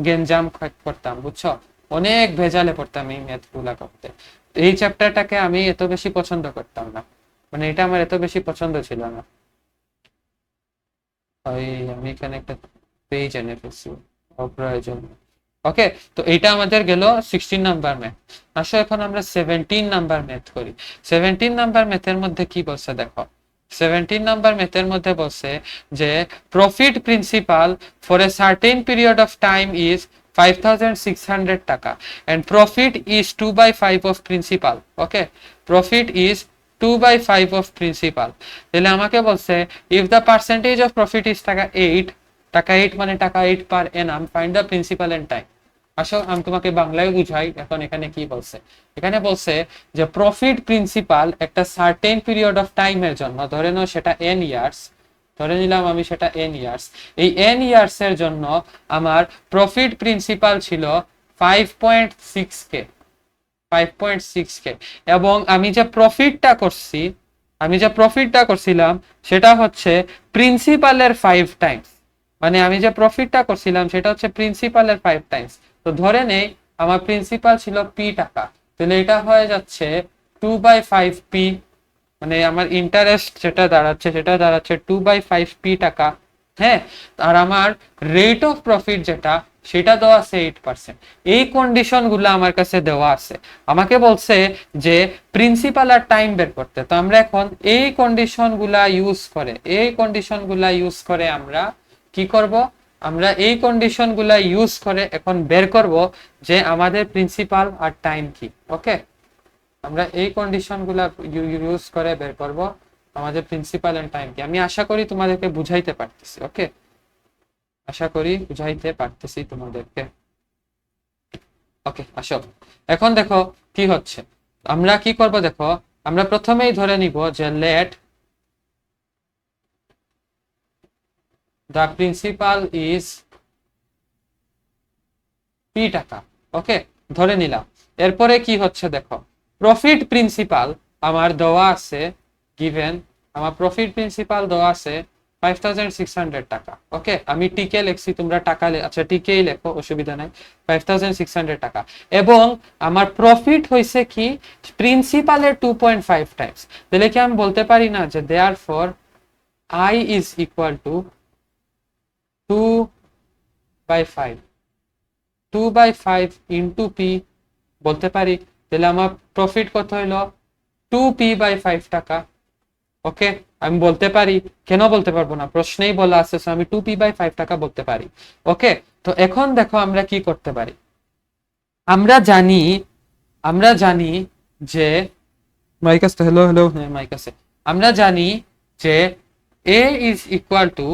গেঞ্জাম করতাম, বুঝছো, অনেক ভেজালে পড়তাম এই ম্যাথগুলা করতে। এই চ্যাপ্টারটাকে আমি এত বেশি পছন্দ করতাম না, মানে এটা আমার এত বেশি পছন্দ ছিল না। আমি এখানে একটা পেজ এনে ফেলছি অপ্রয়োজন। ওকে, তো এটা আমাদের গেল 16 নাম্বার ম্যাথ। আসলে এখন আমরা 17 নাম্বার ম্যাথ করি। 17 নাম্বার ম্যাথের মধ্যে কি বলছে দেখো, 17 নাম্বার ম্যাথের মধ্যে বলছে যে profit principal for a certain period of time is 5600 টাকা and profit is 2/5 of principal. Okay, profit is 2/5 of principal। তাহলে আমাকে বলছে if the percentage of profit is টাকা 8 মানে টাকা 8 per annum, find the principal and time। আসো আমি তোমাকে বাংলায় বুঝাই। এখন এখানে কি বলছে, এখানে বলছে যে প্রফিট প্রিন্সিপাল একটা সার্টেন পিরিয়ড অফ টাইমের জন্য, ধরে নাও সেটা এন ইয়ার্স, ধরে নিলাম আমি সেটা এন ইয়ার্স, এই এন ইয়ার্স এর জন্য আমার প্রফিট প্রিন্সিপাল ছিল 5.6K, 5.6K। এবং আমি যে প্রফিটটা করছিলাম সেটা হচ্ছে প্রিন্সিপালের 5 টাইমস, মানে আমি যে প্রফিটটা করছিলাম সেটা হচ্ছে প্রিন্সিপালের 5 টাইমস। তো ধরে নেই আমার প্রিন্সিপাল ছিল পি টাকা, তাহলে এটা হয়ে যাচ্ছে 2/5P, মানে আমার ইন্টারেস্ট যেটা দাঁড়াচ্ছে সেটা দাঁড়াচ্ছে 2/5P টাকা। হ্যাঁ, আর আমার রেট অফ প্রফিট যেটা সেটা দেওয়া আছে 8%। এই কন্ডিশন গুলো আমার কাছে দেওয়া আছে, আমাকে বলছে যে প্রিন্সিপাল আর টাইম বের করতে। তো আমরা এখন এই কন্ডিশন গুলা ইউজ করে আমরা কি করব, আমরা এই কন্ডিশন গুলা ইউজ করে এখন বের করব যে আমাদের প্রিন্সিপাল আর টাইম কি। ওকে, আমরা এই কন্ডিশন গুলা ইউজ করে বের করব আমাদের প্রিন্সিপাল এন্ড টাইম কি। আমি আশা করি তোমাদেরকে বুঝাইতে পারতেছি। ওকে, আশা করি বুঝাইতে পারতেছি তোমাদেরকে। ওকে, আসো এখন দেখো কি হচ্ছে। আমরা কি করব দেখো, আমরা প্রথমেই ধরে নিব যে let the principal is P টাকা। ওকে, ধরে নিলাম। এরপরে কি হচ্ছে দেখো, প্রফিট প্রিন্সিপাল আমার দেওয়া আছে, গিভেন আমার প্রফিট প্রিন্সিপাল দেওয়া আছে 5,600 টাকা। ওকে, আমি টিকে লিখছি, তোমরা টাকা আচ্ছা টিকেই লেখো, অসুবিধা নাই, 5,600 টাকা। এবং আমার প্রফিট হয়েছে কি প্রিন্সিপালের 2.5 টাইমস। তাহলে কি আমি বলতে পারি না যে there for I is equal to 2/5, 2/5 into P বলতে পারি। তাহলে আমার প্রফিট কত হইলো 2P/5 টাকা। ওকে, আমি বলতে পারি, কেন বলতে পারবো না, প্রশ্নেই বলা আছে, আমি 2P/5 টাকা বলতে পারি। ওকে, তো এখন দেখো আমরা কি করতে পারি। আমরা জানি যে মাইক আছে, হ্যালো হ্যালো, হ্যাঁ মাইক আছে। আমরা জানি যে এ ইজ ইকুয়াল টু,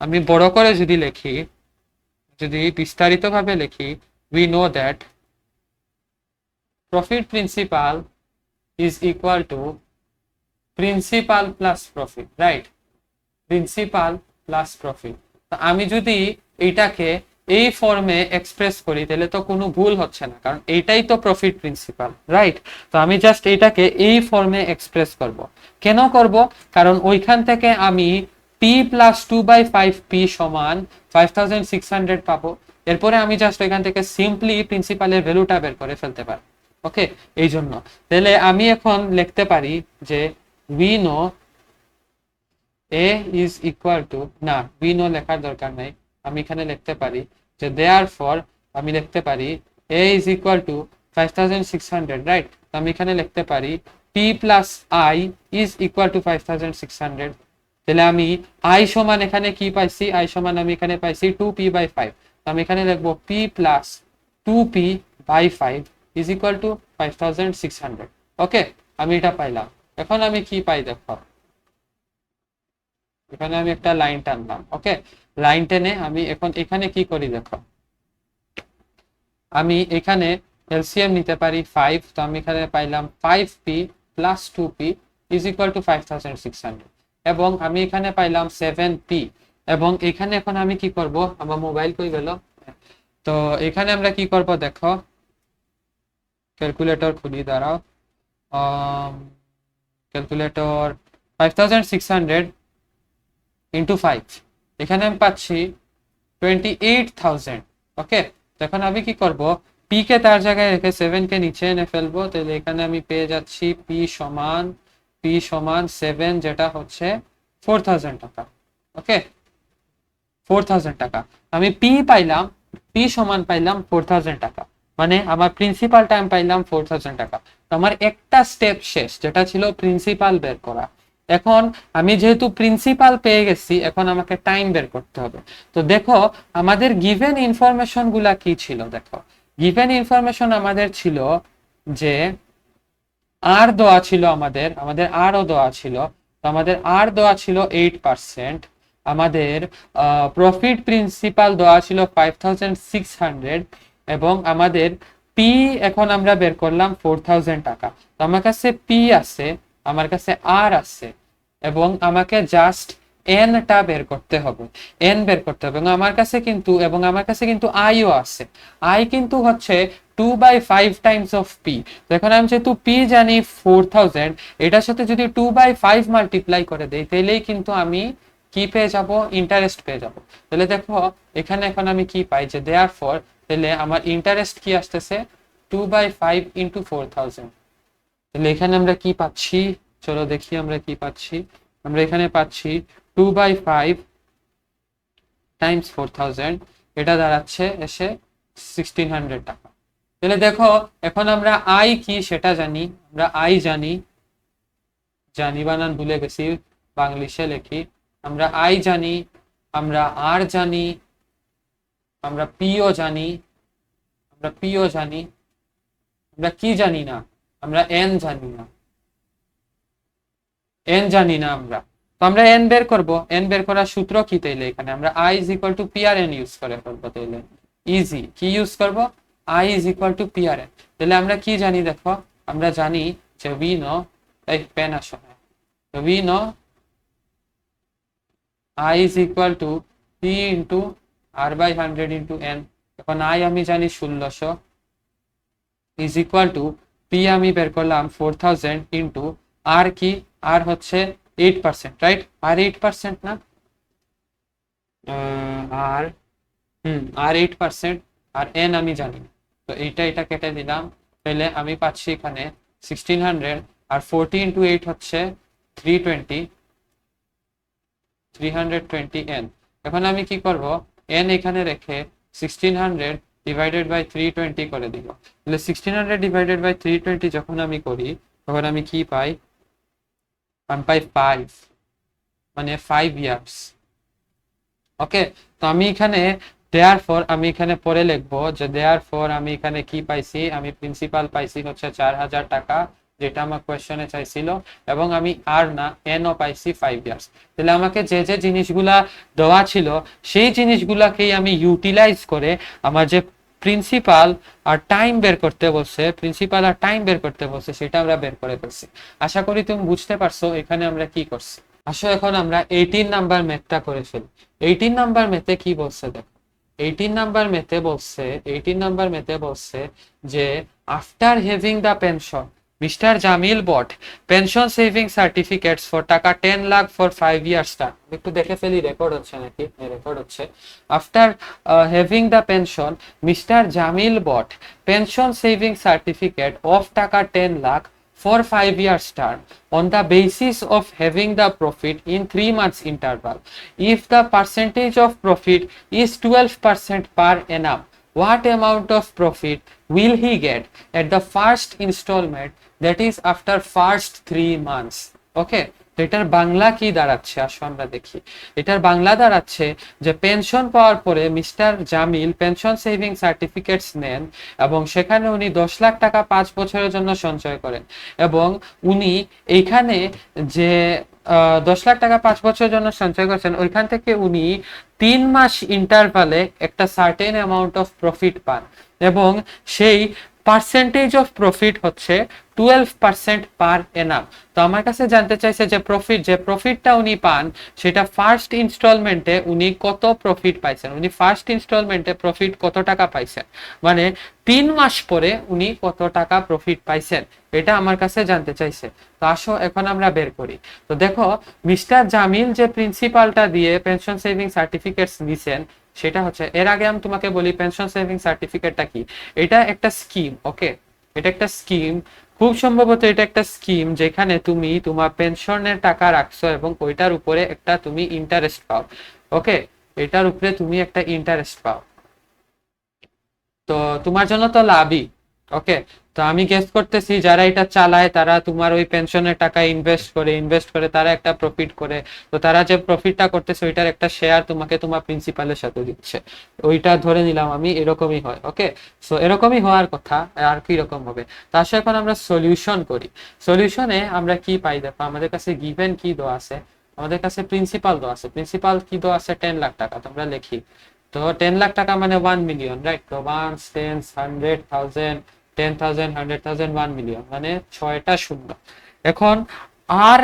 আমি বড় করে যদি লিখি, যদি বিস্তারিত ভাবে লিখি, we know that profit principal is equal to principal plus profit, right? Principal plus profit। তো আমি যদি এইটাকে এই ফর্মে এক্সপ্রেস করি তাহলে তো কোনো ভুল হচ্ছে না, কারণ এইটাই তো প্রফিট প্রিন্সিপাল, রাইট? তো আমি জাস্ট এইটাকে এই ফর্মে এক্সপ্রেস করব। কেন করব? কারণ ওইখান থেকে আমি P প্লাস 2/5P সমান 5,600 পাবো। এরপরে আমি জাস্ট ওইখান থেকে সিম্পলি প্রিন্সিপালের ভ্যালুটা বের করে ফেলতে পারি। ওকে, এই জন্য তাহলে আমি এখন লিখতে পারি যে we know a is equal to, না we know লেখার দরকার নাই, আমি এখানে লিখতে পারি যে therefore, আমি লিখতে পারি a is equal to 5,600, right? আমি এখানে লিখতে পারি p plus i is equal to 5,600। তাহলে আমি i সমান এখানে কি পাইছি, i সমান আমি এখানে পাইছি 2P/5। আমি এখানে লিখবো p plus 2P/5 is equal to 5,600। ওকে, আমি এটা পাইলাম। এখন আমি কি পাই দেখো, এখানে আমি একটা লাইন টানলাম। ওকে, লাইন টেনে আমি এখন এখানে কি করি দেখো, আমি এখানে এলসিএম নিতে পারি 5। তো আমি এখানে পাইলাম 5P plus 2P is equal two 5,600। এবং আমি এখানে পাইলাম 7P। এবং এখানে এখন আমি কি করব, আমার মোবাইল কই গেল, তো এখানে আমরা কি করব দেখো, ক্যালকুলেটর খুলি, দাঁড়াও, ক্যালকুলেটর 5,600 ইন্টু 5, এখানে আমি পাচ্ছি 28,000। ওকে, তখন আমি কি করব, পি কে তার জায়গায় রেখে 7 কে নিচে এনে ফেলবো। তাহলে এখানে আমি পেয়ে যাচ্ছি পি সমান 7, যেটা হচ্ছে 4,000 টাকা। ওকে, 4,000 টাকা আমি পি সমান পাইলাম 4,000 টাকা, মানে আমার প্রিন্সিপাল টাইম পাইলাম 4,000 টাকা। তো আমার একটা স্টেপ শেষ, যেটা ছিল প্রিন্সিপাল বের করা। এখন আমি যেহেতু প্রিন্সিপাল পেয়ে গেছি, এখন আমাকে টাইম বের করতে হবে। তো দেখো আমাদের গিভেন ইনফরমেশন গুলা কি ছিল, দেখো গিভেন ইনফরমেশন আমাদের ছিল যে আর দেওয়া ছিল, আমাদের আরও দেওয়া ছিল। তো আমাদের আর দেওয়া ছিল 8%, আমাদের প্রফিট প্রিন্সিপাল দেওয়া ছিল 5,600, এবং আমাদের পি এখন আমরা বের করলাম 4000 টাকা। তো আমার কাছে পি আছে, আমার কাছে আর আছে, এবং আমাকে জাস্ট এনটা বের করতে হবে, এন বের করতে হবে। এবং আমার কাছে কিন্তু আইও আছে। আই কিন্তু হচ্ছে 2/5 টাইমস অফ পি। তো এখন আমি যেহেতু পি জানি 4000, এটার সাথে যদি 2/5 মাল্টিপ্লাই করে দেই, তাহলেই কিন্তু আমি কি পেয়ে যাব, ইন্টারেস্ট পেয়ে যাব। তাহলে দেখো এখানে এখন আমি কি পাই, যে দেয়ারফর, তাহলে আমার ইন্টারেস্ট কি আসতেছে, 2/5 ইন্টু 4000। তাহলে এখানে আমরা কি পাচ্ছি, চলো দেখি আমরা কি পাচ্ছি। আমরা এখানে পাচ্ছি 2/5 টাইমস 4000, এটা দাঁড়াচ্ছে এসে 1600 টাকা। তাহলে দেখো এখন আমরা আই কি সেটা জানি, আমরা আই জানি, বানান ভুলে গেছি, বাংলিশে লিখি। আমরা আই জানি, আমরা আর জানি, আমরা পিও জানি, আমরা কি জানি না, আমরা এন জানি না, আমরা। তো আমরা এন বের করব, এন বের করার সূত্র কি, তাইলে এখানে আমরা I is equal to P R N use করে ফেলবো। তাইলে ইজি কি ইউজ করব, I is equal to P R N. তাহলে আমরা কি জানি, দেখো আমরা জানি যে উই নো, এই পেন আসলে, we know I is equal to P into R by 100 into N. এখন আই আমি জানি 1600 ইজ ইকুয়াল টু পি আমি বের করলাম 4000 ইন্টু আর কি, আর হচ্ছে 8%, রাইট? আর 8% না, আর আর 8%, আর এন আমি জানি। তো এটা কেটে দিলাম, তাহলে আমি পাচ্ছি এখানে 1600, আর 40 ইন্টু 8 হচ্ছে 320 এন। এখন আমি কি করব, এন এখানে রেখে 1600 ডিভাইডেড বাই 320 করে দিব। তাহলে 1600 ডিভাইডেড বাই 320 যখন আমি করি, তখন আমি কি পাই, আমি পাই 5, মানে 5 ইয়ার্স। ওকে, তো আমি এখানে দেয়ারফর আমি এখানে পরে লিখবো যে দেয়ারফর আমি এখানে কি পাইছি, আমি প্রিন্সিপাল পাইছি হচ্ছে 4000 টাকা, যেটা আমার কোয়েশ্চনে চাইছিল, এবং আমি আর না এনও পাইছি 5 ইয়ার্স। তাহলে আমাকে যে যে জিনিসগুলা দেওয়া ছিল, সেই জিনিসগুলাকেই আমি ইউটিলাইজ করে আমার যে প্রিন্সিপাল আর টাইম বের করতে বলছে, সেটা আমরা বের করে ফেলছি। আশা করি তুমি বুঝতে পারছো এখানে আমরা কি করছি। আসো এখন আমরা 18 নাম্বার ম্যাথটা করে ফেলি। 18 নাম্বার ম্যাথে কি বলছে দেখো, 18 নাম্বার ম্যাথে বলছে যে after having the pension, mister Jamil bought pension saving certificates for taka 10 lakh for 5 years term. একটু দেখে ফেলি রেকর্ড হচ্ছে নাকি, রেকর্ড হচ্ছে। After having the pension, mister Jamil bought pension saving certificate of taka 10 lakh for 5 years term on the basis of having the profit in 3 months interval. If the percentage of profit is 12% per annum, what amount of profit will he get at the first installment, that is after first 3 months? Okay, তো এটার বাংলা কি দাঁড়াচ্ছে, আসো আমরা দেখি। এটার বাংলা দাঁড়াচ্ছে যে পেনশন পাওয়ার পরে mister Jamil pension saving certificates নেন, এবং সেখানে উনি 10 লাখ টাকা 5 বছরের জন্য সঞ্চয় করেন, এবং উনি এইখানে যে 10 লাখ টাকা 5 বছরের জন্য সঞ্চয় করছেন, ওইখান থেকে উনি 3 মাস ইন্টারভালে একটা সার্টেন অ্যামাউন্ট অফ প্রফিট পান, এবং সেই পার্সেন্টেজ অফ প্রফিট হচ্ছে 12% পার এনাম। তো আমার কাছে জানতে চাইছে যে প্রফিটটা উনি পান, সেটা ফার্স্ট ইনস্টলমেন্টে উনি কত প্রফিট পাইছেন, উনি ফার্স্ট ইনস্টলমেন্টে প্রফিট কত টাকা পাইছেন, মানে 3 মাস পরে উনি কত টাকা প্রফিট পাইছেন, এটা আমার কাছে জানতে চাইছে। তো আসো এখন আমরা বের করি। তো দেখো মিস্টার জামিল যে প্রিন্সিপালটা দিয়ে পেনশন সেভিং সার্টিফিকেটস নিছেন, সেটা হচ্ছে, এর আগে আমি তোমাকে বলি পেনশন সেভিং সার্টিফিকেটটা কি। এটা একটা স্কিম, ওকে, এটা একটা স্কিম, খুব সম্ভবত এটা একটা স্কিম যেখানে তুমি তোমার পেনশনের টাকা রাখছো এবং ওইটার উপরে একটা তুমি ইন্টারেস্ট পাও। ওকে, এটার উপরে তুমি একটা ইন্টারেস্ট পাও, তো তোমার জন্য তো লাভই। ওকে, তো আমি গেস করতেছি যারা এটা চালায় তারা তোমার ওই পেনশনের টাকা ইনভেস্ট করে তারা একটা প্রফিট করে, তো তারা যে প্রফিটটা করতেছে ওইটার একটা শেয়ার তোমাকে তোমার প্রিন্সিপালের সাথে দিচ্ছে, ওইটা ধরে নিলাম আমি, এরকমই হয়। ওকে, সো এরকমই হওয়ার কথা, আর কি রকম হবে। তার সাথে এখন আমরা সলিউশন করি। সলিউশনে আমরা কি পাই, দেখো আমাদের কাছে গিভেন কি দেওয়া আছে, আমাদের কাছে প্রিন্সিপাল দেওয়া আছে, প্রিন্সিপাল কি দেওয়া আছে 10 লাখ টাকা। তোমরা লিখি তো 10 লাখ টাকা মানে 1 মিলিয়ন, রাইট? তো 1 10 100,000 10,000 100,000 1 মিলিয়ন মানে 6টা শূন্য। এখন আর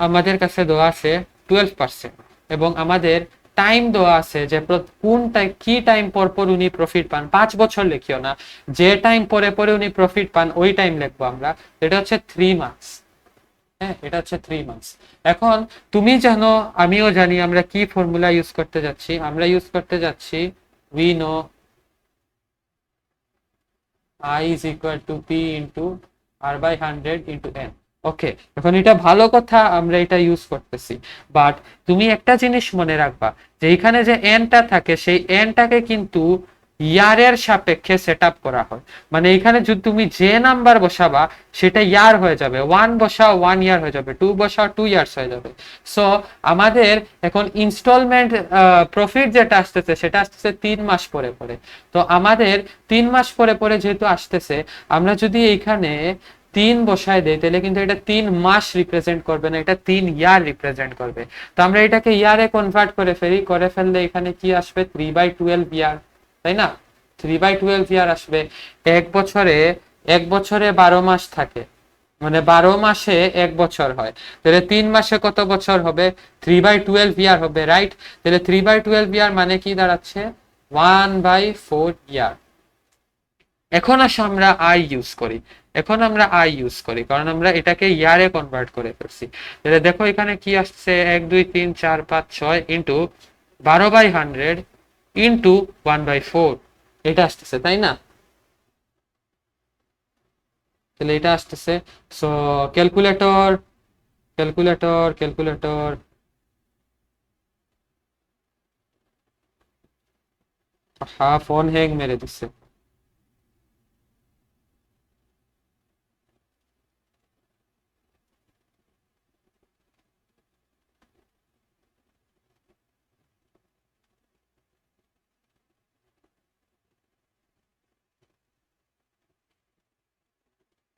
আমাদের কাছে দেওয়া আছে 12%, এবং আমাদের টাইম দেওয়া আছে যে কোন টাইম কি টাইম পর পর উনি প্রফিট পান। 5 বছর লিখিও না, যে টাইম পরে পরে উনি প্রফিট পান ওই টাইম লিখবো আমরা। এটা হচ্ছে 3 মান্থস। হ্যাঁ, এটা হচ্ছে 3 মান্থস। এখন তুমি জানো, আমিও জানি, আমরা কি ফর্মুলা ইউজ করতে যাচ্ছি। আমরা ইউজ করতে যাচ্ছি we know I is equal to P into R by 100 into N। ওকে, এখন এটা ভালো কথা, আমরা এটা ইউজ করতেছি। বাট তুমি একটা জিনিস মনে রাখবা, যে এখানে যে এনটা থাকে সেই এনটাকে কিন্তু ইয়ারের সাপেক্ষে সেট আপ করা হয়। মানে এখানে যদি তুমি যে নাম্বার বসাবা সেটা ইয়ার হয়ে যাবে, 1 বসাও 1 ইয়ার হয়ে যাবে, 2 বসাও 2 ইয়ার্স হয়ে যাবে। সো আমাদের এখন ইনস্টলমেন্ট প্রফিট যেটা আসতেছে সেটা আসতেছে 3 মাস পরে পরে। তো আমাদের 3 মাস পরে পরে যেহেতু আসতেছে, আমরা যদি এইখানে 3 বসায় দেই তাহলে কিন্তু এটা 3 মাস রিপ্রেজেন্ট করবে না, এটা 3 ইয়ার রিপ্রেজেন্ট করবে। তো আমরা এটাকে ইয়ারে কনভার্ট করে ফেললে এখানে কি আসবে, 3/12 ইয়ার, তাই না? 3/12 ইয়ার আসবে। এক বছরে 12 মাস থাকে, মানে 12 মাসে 1 বছর হয়। তাহলে 3 মাসে কত বছর হবে? 3/12 ইয়ার হবে, রাইট? তাহলে 3/12 ইয়ার মানে কি দাঁড়াচ্ছে? 1/4 ইয়ার। এখন আসো আমরা আই ইউজ করি, কারণ আমরা এটাকে ইয়ারে কনভার্ট করে ফেলছি। তাহলে দেখো এখানে কি আসছে, 1 2 3 4 5 6 ইন্টু 12/100 ইন্টু 1/4, এটা আসতেছে, তাই না? তাহলে এটা আসতেছে। সো ক্যালকুলেটর ক্যালকুলেটর ক্যালকুলেটর হ্যাঁ, ফোন হ্যাং মেরে দিচ্ছে।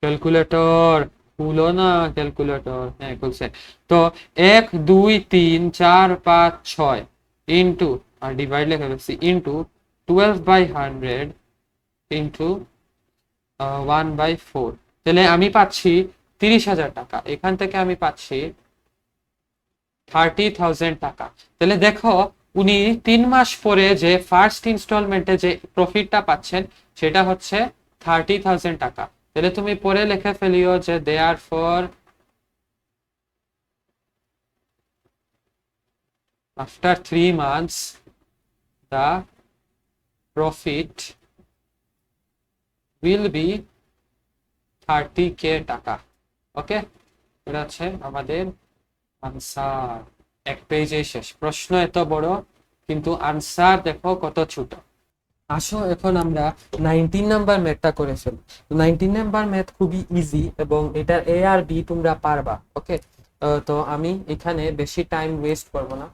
ক্যালকুলেটর খুলো না, ক্যালকুলেটর, হ্যাঁ খুলছে। তো 1 2 3 4 5 6 ইন্টু, আর ডিভাইড লেখা ফেলছি, ইন্টু 12/100 ইন্টু 1/4। তাহলে আমি পাচ্ছি 30,000 টাকা। এখান থেকে আমি পাচ্ছি 30,000 টাকা। তাহলে দেখো, উনি 3 মাস পরে যে ফার্স্ট ইনস্টলমেন্টে যে প্রফিটটা পাচ্ছেন সেটা হচ্ছে 30,000 টাকা। তাহলে তুমি পরে লিখে ফেলিও যে দেয়ার ফর আফটার 3 months the profit will be 30K টাকা। ওকে, এটা হচ্ছে আমাদের আনসার। এক পেজে শেষ। প্রশ্ন এত বড় কিন্তু আনসার দেখো কত ছোট। আসো এখন আমরা 19 নাম্বার ম্যাথটা করে ফেলি। তো 19 নাম্বার ম্যাথ খুবই ইজি, এবং এটা এ আর বি তোমরা পারবা। ওকে, তো আমি এখানে বেশি টাইম ওয়েস্ট করব না।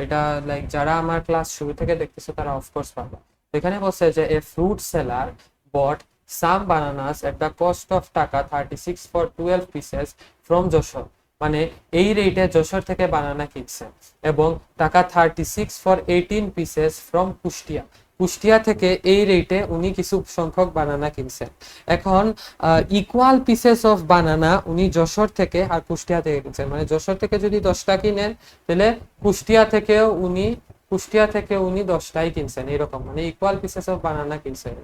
এটা লাইক যারা আমার ক্লাস শুরু থেকে দেখতেছে তারা অফকোর্স পারবা। এখানে বলছে যে a fruit seller bought some bananas at the cost of taka 36 for 12 pieces from Jessore. মানে এই রেটে যশোর থেকে বানানা কিনছে, এবং টাকা 36 for 18 pieces from Kushtia. Kushtia থেকে এই রেটে উনি কিছু সংখ্যক বানানা কিনছেন। এখন ইকুয়াল পিসেস অফ বানানা উনি যশোর থেকে আর কুষ্টিয়া থেকে কিনছেন। মানে যশোর থেকে যদি 10টা কিনেন তাহলে কুষ্টিয়া থেকে উনি 10টাই কিনছেন, এরকম মানে ইকুয়াল পিসেস অফ বানানা কিনছেন।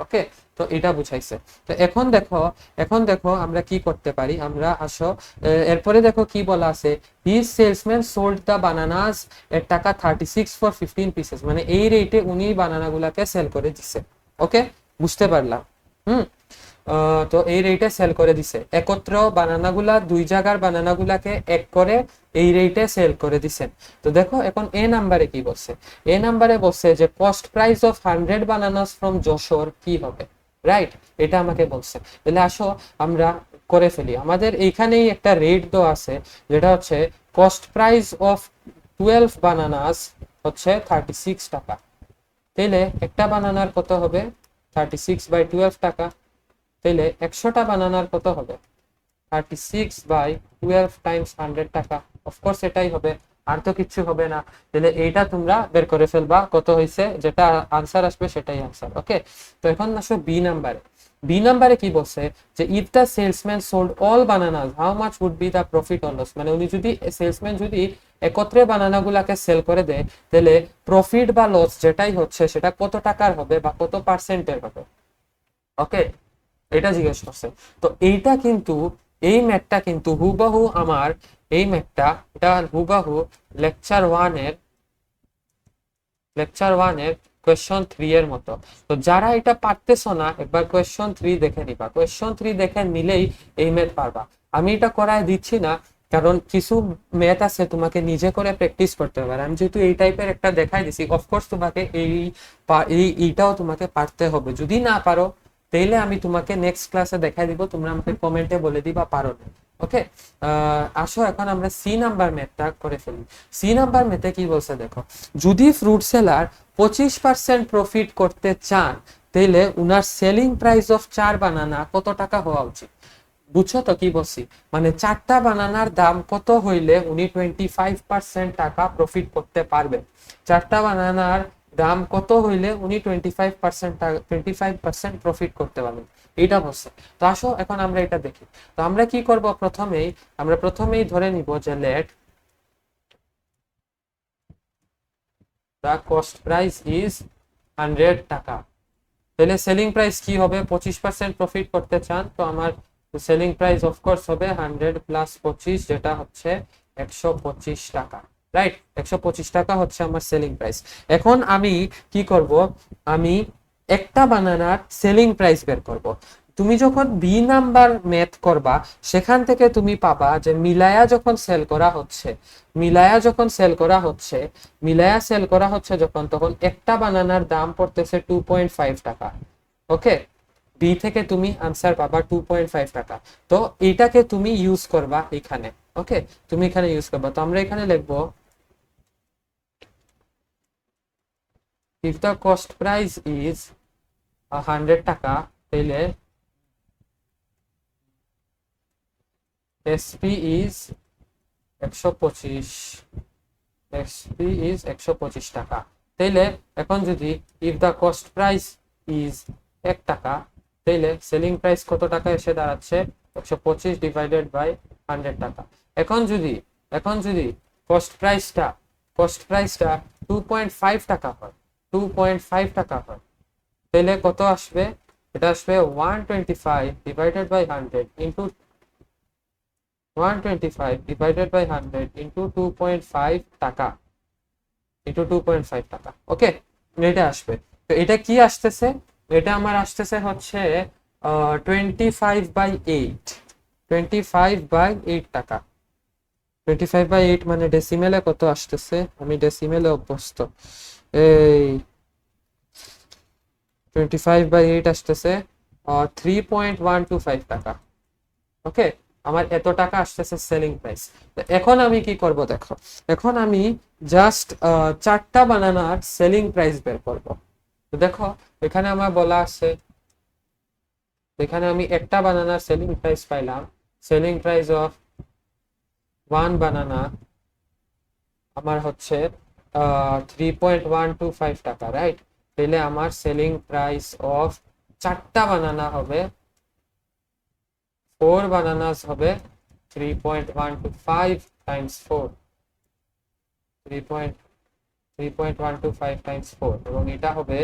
ওকে, তো এটা বুঝাইছে। তো এখন দেখো আমরা কি করতে পারি। আমরা আসো, এরপরে দেখো কি বলা আছে, হিজ সেলসম্যান সোল্ড দা বানানাস এর টাকা 36 ফর 15 পিসেস। মানে এই রেটে উনি বানানাগুলাকে সেল করে দিচ্ছে। ওকে, বুঝতে পারলাম। হুম, তো এই রেটে সেল করে দিছে। একত্র বানানাগুলা, দুই জায়গার বানানাগুলাকে এক করে এই রেটে সেল করে দিছেন। তো দেখো এখন এ নাম্বারে কি বলছে। এ নাম্বারে বলছে যে cost price of 100 bananas from Jessore কি হবে, রাইট? এটা আমাকে বলছে। তাহলে আসো আমরা করে ফেলি। আমাদের এইখানেই একটা রেট দেওয়া আছে, যেটা হচ্ছে কস্ট প্রাইস অফ 12 বানানাস হচ্ছে 36 টাকা। তাহলে একটা বানানার কত হবে? 36/12 টাকা। তাহলে 100টা বানানার কত হবে? 36/12 টাইমস 100 টাকা। অফকোর্স এটাই হবে। আর তো কিচ্ছু হবে না। তাহলে এইটা তোমরা বের করে ফেলবা কত হয়েছে, যেটা আনসার আসবে সেটাই আনসার। ওকে, তো এখন আসো বি নাম্বারে। বি নাম্বারে কি বলছে যে if the salesman sold all bananas how much would be the profit or loss, মানে উনি যদি সেলসম্যান যদি একত্রে বানানা গুলাকে সেল করে দেয় তাহলে প্রফিট বা লস যেটাই হচ্ছে সেটা কত টাকার হবে বা কত পার্সেন্টের হবে। ওকে, এটা জিজ্ঞেস করছে। তো এইটা কিন্তু এই ম্যাথটা কিন্তু হুবহু আমার এই ম্যাথটা এটা হুবহু লেকচার ওয়ানের কোয়েশ্চন 3 এর মতো। তো যারা এটা পারতেছো না একবার কোয়েশ্চন 3 দেখে নিবা, কোয়েশ্চন 3 দেখে নিলেই এই ম্যাথ পারবা। আমি এটা করায় দিচ্ছি না কারণ কিছু ম্যাথ আছে তোমাকে নিজে করে প্র্যাকটিস করতে হবে। আর আমি যেহেতু এই টাইপের একটা দেখাই দিছি, অফকোর্স তোমাকে এইটাও তোমাকে পারতে হবে। যদি না পারো তাইলে আমি তোমাকে নেক্সট ক্লাসে দেখাই দিব, তোমরা আমাকে কমেন্টে বলে দিবা পারো না। ওকে, আসো এখন আমরা সি নাম্বার ম্যাথটা করে ফেলি। সি নাম্বার ম্যাথে কি বলছে দেখো, যদি ফ্রুট সেলার 25% প্রফিট করতে চান তাইলে উনার সেলিং প্রাইস অফ 4 বানানা কত টাকা হওয়া উচিত। বুঝছো তো কি বলছি, মানে 4টা বানানার দাম কত হইলে উনি 25% টাকা প্রফিট করতে পারবে। 4টা বানানার দাম কত হইলে উনি 25% প্রফিট করতে পারবেন, এটা বলছে। তো আসো এখন আমরা এটা দেখি। তো আমরা কি করব, প্রথমেই ধরে নিব যে let the cost price is 100 taka. তাহলে সেলিং প্রাইস কি হবে, 25% প্রফিট করতে চান, তো আমার সেলিং প্রাইস অফকোর্স হবে 100 প্লাস 25 যেটা হচ্ছে 125 টাকা। রাইট, 125 টাকা হচ্ছে আমার সেলিং প্রাইস। এখন আমি কি করব, আমি একটা বানানার সেলিং প্রাইস বের করব। তুমি যখন বি নাম্বার ম্যাথ করবা সেখান থেকে তুমি পাবা যে মিলায়া সেল করা হচ্ছে যখন, তখন একটা বানানার দাম পড়তেছে 2.5 টাকা। ওকে, বি থেকে তুমি আনসার পাবা 2.5 টাকা। তো এইটাকে তুমি ইউজ করবা এখানে। ওকে, তুমি এখানে ইউজ করবা। তো আমরা এখানে লিখবো if the cost price is 100 taka তাহলে SP is 125 টাকা। তাইলে এখন যদি if the cost price is 1 টাকা তাইলে সেলিং প্রাইস কত টাকা এসে দাঁড়াচ্ছে 125 ডিভাইডেড বাই 100 টাকা। এখন যদি কস্ট প্রাইসটা 2.5 টাকা হয়, 2.5 টাকা হয় তাহলে কত আসবে, এটা আসবে 125 divided by 100 into 125 divided by 100 into 2.5 taka into 2.5 টাকা। ওকে, এটা আসবে। তো এটা কি আসতেছে, এটা আমার আসতেছে হচ্ছে 25/8 টাকা। 25/8 মানে ডেসিমেলে কত আসতেছে, আমি ডেসিমেলে অভ্যস্ত। এই 25/8 আসতেছে 3.125 টাকা। ওকে, আমার এত টাকা আসতেছে সেলিং প্রাইস। এখন আমি কি করব দেখো, এখন আমি জাস্ট 4টা বানানার সেলিং প্রাইস বের করব। তো দেখো এখানে আমার বলা আছে, এখানে আমি একটা বানানার সেলিং প্রাইস পাইলাম, সেলিং প্রাইস অফ 1 বানানা আমার হচ্ছে 3.125 টাকা। রাইট, তাহলে আমার সেলিং প্রাইস অফ 4টা বানানা হবে 4 bananas হবে 3.125 times 4 3.125 times 4 এবং এটা হবে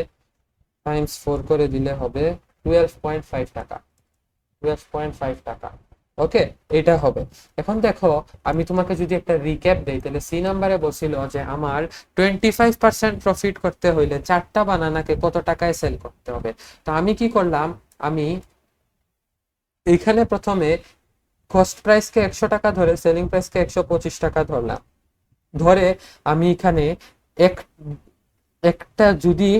টাইমস 4 করে দিলে হবে 12.5 টাকা। 12.5 টাকা। ওকে, এটা হবে। এখন দেখো আমি তোমাকে যদি একটা রিক্যাপ দেই তাহলে সি নাম্বারে বলছিল যে আমার 25% প্রফিট করতে হইলে 4টা বানানাকে কত টাকায় সেল করতে হবে। তো আমি কি করলাম, আমি এখানে প্রথমে কস্ট প্রাইসকে 100 টাকা ধরে সেলিং প্রাইসকে 125 টাকা ধরলাম। ধরে আমি এখানে একটা যদি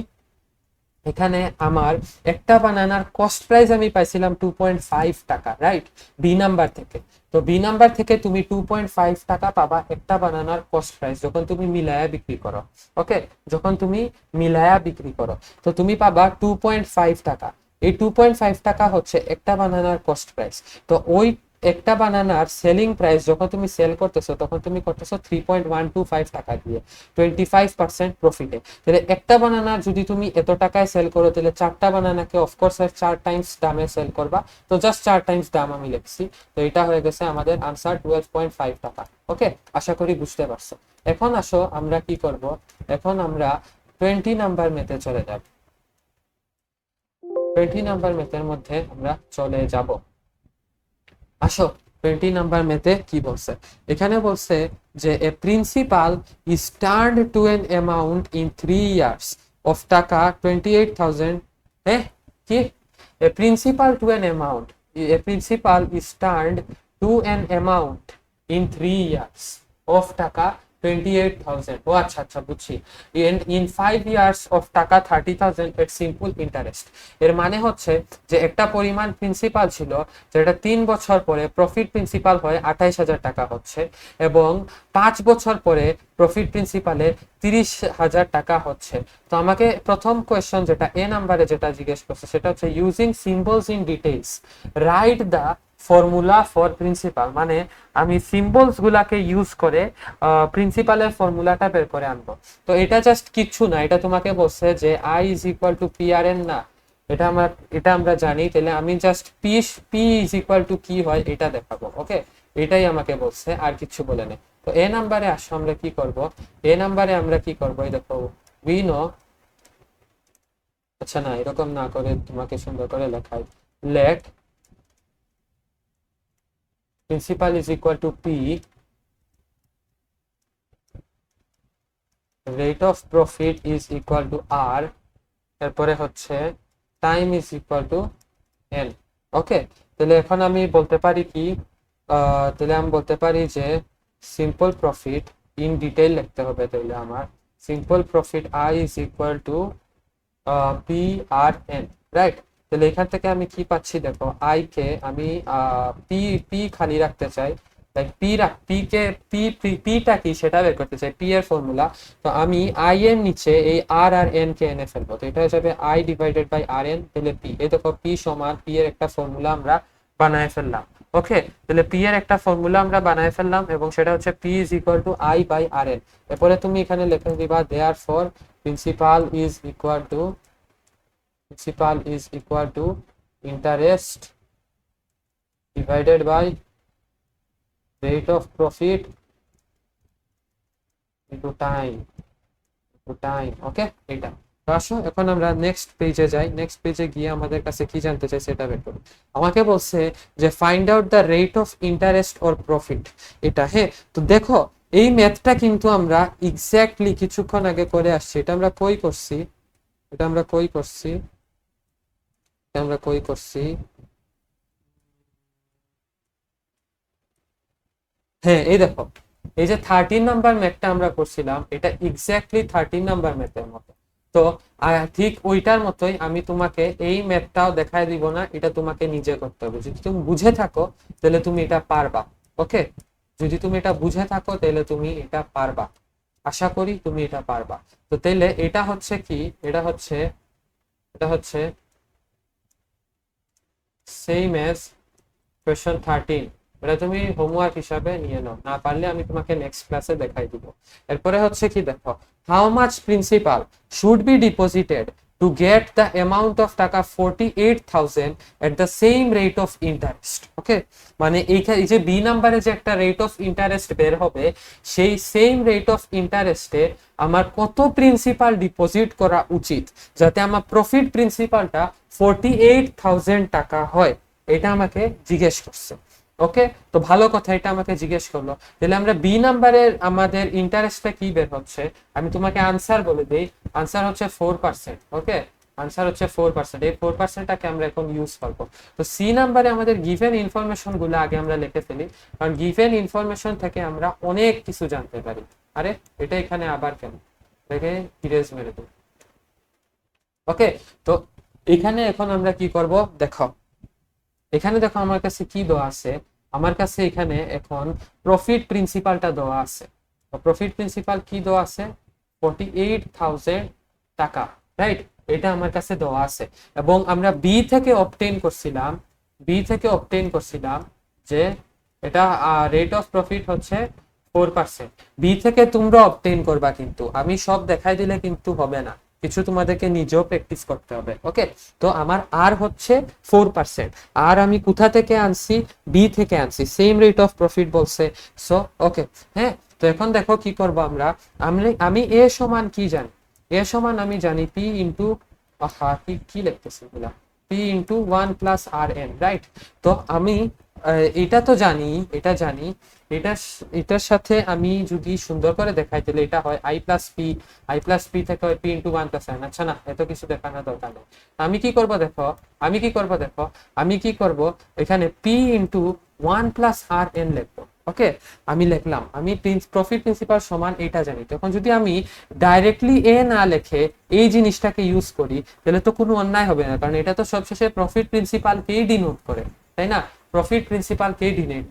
এখানে আমার একটা বানানার কস্ট প্রাইস আমি পাইছিলাম 2.5 টাকা। রাইট, বি নাম্বার থেকে। তো বি নাম্বার থেকে তুমি 2.5 টাকা পাবা একটা বানানার কস্ট প্রাইস যখন তুমি মিলায়া বিক্রি করো। ওকে, যখন তুমি মিলায়া বিক্রি করো তো তুমি পাবা 2.5 টাকা। এই 2.5 টাকা হচ্ছে একটা বানানার কস্ট প্রাইস। তো ওই একটা বানানার সেলিং প্রাইস যখন তুমি সেল করতেছো তখন তুমি করতেছো 3.125 টাকা দিয়ে 25% প্রফিটে। তাহলে একটা বানানার যদি তুমি এত টাকায় সেল করো তাহলে চারটা বানানাকে অফকোর্স 4 টাইমস দামে সেল করবা। তো জাস্ট 4 টাইমস দাম আমি লিখছি। তো এটা হয়ে গেছে আমাদের আনসার 12.5 টাকা। ওকে, আশা করি বুঝতে পারছো। এখন আসো আমরা কি করব, এখন আমরা 20 নাম্বার মেথে চলে যাব। 20 নাম্বার মেথের মধ্যে আমরা চলে যাব। আসো 20 নাম্বার মেথে কি বলছে, এখানে বলছে যে a principal is turned to an amount in 3 years of টাকা 28,000। হ্যাঁ, কি a principal to an amount, a principal is turned to an amount in 3 years of টাকা 28,000। ও আচ্ছা আচ্ছা বুঝছি। ইন 5 ইয়ার্স অফ টাকা 30,000 এট সিম্পল ইন্টারেস্ট। এর মানে হচ্ছে যে একটা পরিমাণ প্রিন্সিপাল ছিল যেটা 3 বছর পরে প্রফিট প্রিন্সিপাল হয় 28,000 টাকা হচ্ছে, এবং 5 বছর পরে প্রফিট প্রিন্সিপালে 30,000 টাকা হচ্ছে। তো আমাকে প্রথম কোয়েশ্চন যেটা এ নাম্বারে যেটা জিজ্ঞেস করছে সেটা হচ্ছে using symbols in details write the formula for principal. মানে আমি সিম্বলস গুলাকে ইউজ করে প্রিন্সিপালের ফর্মুলাটা বের করে আনবো। তো এটা জাস্ট কিচ্ছু না, এটা তোমাকে বলছে যে I is equal to P R N না, এটা আমরা জানি। তাহলে আমি just P is equal to কি হয় এটা দেখাবো। ওকে, এটাই আমাকে বলছে, আর কিছু বলে নেই। তো এ নাম্বারে আসো আমরা কি করব, এ নাম্বারে আমরা কি করব, এই দেখো উই নো, আচ্ছা না এরকম না করে তোমাকে সুন্দর করে লেখাই, let principal is equal to P, rate of profit is equal to R, এরপরে হচ্ছে time is equal to N. Okay, তাহলে এখন আমি বলতে পারি কি, তাহলে আমি বলতে পারি যে সিম্পল প্রফিট ইন ডিটেইল লিখতে হবে। তাহলে আমার simple profit I is equal to P R N, right. তাহলে এখান থেকে আমি কি পাচ্ছি দেখো, আই কে আমি পি পি খালি রাখতে চাই, লাইক পিটা কি সেটা বের করতে চাই, পি এর ফর্মুলা। তো আমি আই এর নিচে এই আর আর এন কে এনে ফেলবো। তো এটা হয়ে যাবে I divided by R N, তাহলে পি, এই দেখো পি সমান পি এর একটা ফর্মুলা আমরা বানায় ফেললাম। ওকে, তাহলে পি এর একটা ফর্মুলা আমরা বানায় ফেললাম এবং সেটা হচ্ছে P is equal to I by R N. এরপরে তুমি এখানে লিখে দিবা therefore principal is equal to, principal is equal to interest divided by rate of profit into time, ওকে। এটা তো আসো এখন আমরা নেক্সট পেজে যাই। নেক্সট পেজে গিয়ে আমাদের কাছে কি জানতে চাই সেটা বের করি। আমাকে বলছে যে find out the rate of interest or profit. এটা হ্যাঁ, তো দেখো এই ম্যাথটা কিন্তু আমরা এক্স্যাক্টলি কিছুক্ষণ আগে করে আসছি। এটা আমরা কই করছি, এটা আমরা কই করছি, আমরা কই করছি, হ্যাঁ এই দেখো এই যে 13 নাম্বার ম্যাথটা আমরা করছিলাম এটা এক্স্যাক্টলি 13 নাম্বার ম্যাথের মতো। তো ঠিক ওইটার মতোই আমি তোমাকে এই ম্যাথটাও দেখাই দিব না, এটা তোমাকে নিজে করতে হবে। যদি তুমি বুঝে থাকো তাহলে তুমি এটা পারবা। ওকে, যদি তুমি এটা বুঝে থাকো তাহলে তুমি এটা পারবা, আশা করি তুমি এটা পারবা। তো তাহলে এটা হচ্ছে কি, এটা হচ্ছে সেম এজ কোয়েশ্চন 13। এটা তুমি হোমওয়ার্ক হিসাবে নিয়ে নাও, না পারলে আমি তোমাকে নেক্সট ক্লাসে দেখাই দিব। এরপরে হচ্ছে কি দেখো, how much principal should be deposited to get the amount of টাকা 48,000 at the same rate of interest. Okay, মানে এই যে বি নাম্বারে যে একটা রেট অফ ইন্টারেস্ট বের হবে, সেই সেম রেট অফ ইন্টারেস্টে আমার কত প্রিন্সিপাল ডিপোজিট করা উচিত যাতে আমার প্রফিট প্রিন্সিপালটা 48,000 টাকা হয়, এটা আমাকে জিজ্ঞেস করছে। ওকে, তো ভালো কথা, এটা আমাকে জিজ্ঞেস করলো। তাহলে আমরা বি নাম্বারের আমাদের ইন্টারেস্টটা কি বের হচ্ছে, আমি তোমাকে আনসার বলে দিই। আনসার হচ্ছে 4%। ওকে, আনসার হচ্ছে 4%। এই 4%টাকে আমরা এখন ইউজ করবো। তো সি নাম্বারে আমাদের গিভেন ইনফরমেশন গুলো আগে আমরা লিখে ফেলি, কারণ গিভেন ইনফরমেশন থেকে আমরা অনেক কিছু জানতে পারি। আরে এটা এখানে আবার কেন, দেখে ইরেজ মেরে দেব। ওকে, তো এখানে এখন আমরা কি করব দেখো, এখানে দেখো আমার কাছে কি দেওয়া আছে, আমার কাছে এখানে এখন প্রফিট প্রিন্সিপালটা দেওয়া আছে। তো প্রফিট প্রিন্সিপাল কি দেওয়া আছে, 48,000 টাকা, রাইট। এটা আমার কাছে দেওয়া আছে এবং আমরা বি থেকে অবটেইন করছিলাম, বি থেকে অবটেইন করছিলাম যে এটা রেট অফ প্রফিট হচ্ছে 4%। বি থেকে তোমরা অবটেইন করবা, কিন্তু আমি সব দেখাই দিলে কিন্তু হবে না, কিছু তোমাদেরকে নিজেও প্র্যাকটিস করতে হবে। ওকে, তো আমার আর হচ্ছে 4%। আর আমি কোথা থেকে আনছি? বি থেকে আনছি, সেম রেট অফ প্রফিট বলছে। সো ওকে, হ্যাঁ, তো এখন দেখো কি করবো আমরা। আমি এ সমান কি জানি? এ সমান আমি জানি পি ইন্টু, কি লিখতেছি বলা, পি ইন্টু 1+Rn, রাইট? তো আমি এটা তো জানি, এটা জানি, এটার সাথে আমি যদি সুন্দর করে দেখাই তাহলে এটা হয় I+P থেকে হয় P×1+N। আচ্ছা, না এত কিছু দেখানোর দরকার নেই। আমি কি করব দেখো, আমি কি করব এখানে P×1+Rn লিখবো। ওকে, আমি লিখলাম, আমি প্রফিট প্রিন্সিপাল সমান এটা জানি। তখন যদি আমি ডাইরেক্টলি এ না লিখে এই জিনিসটাকে ইউজ করি তাহলে তো কোনো অন্যায় হবে না, কারণ এটা তো সবশেষে প্রফিট প্রিন্সিপালকেই ডিনোট করে, তাই না? প্রফিট প্রিন্সিপালকে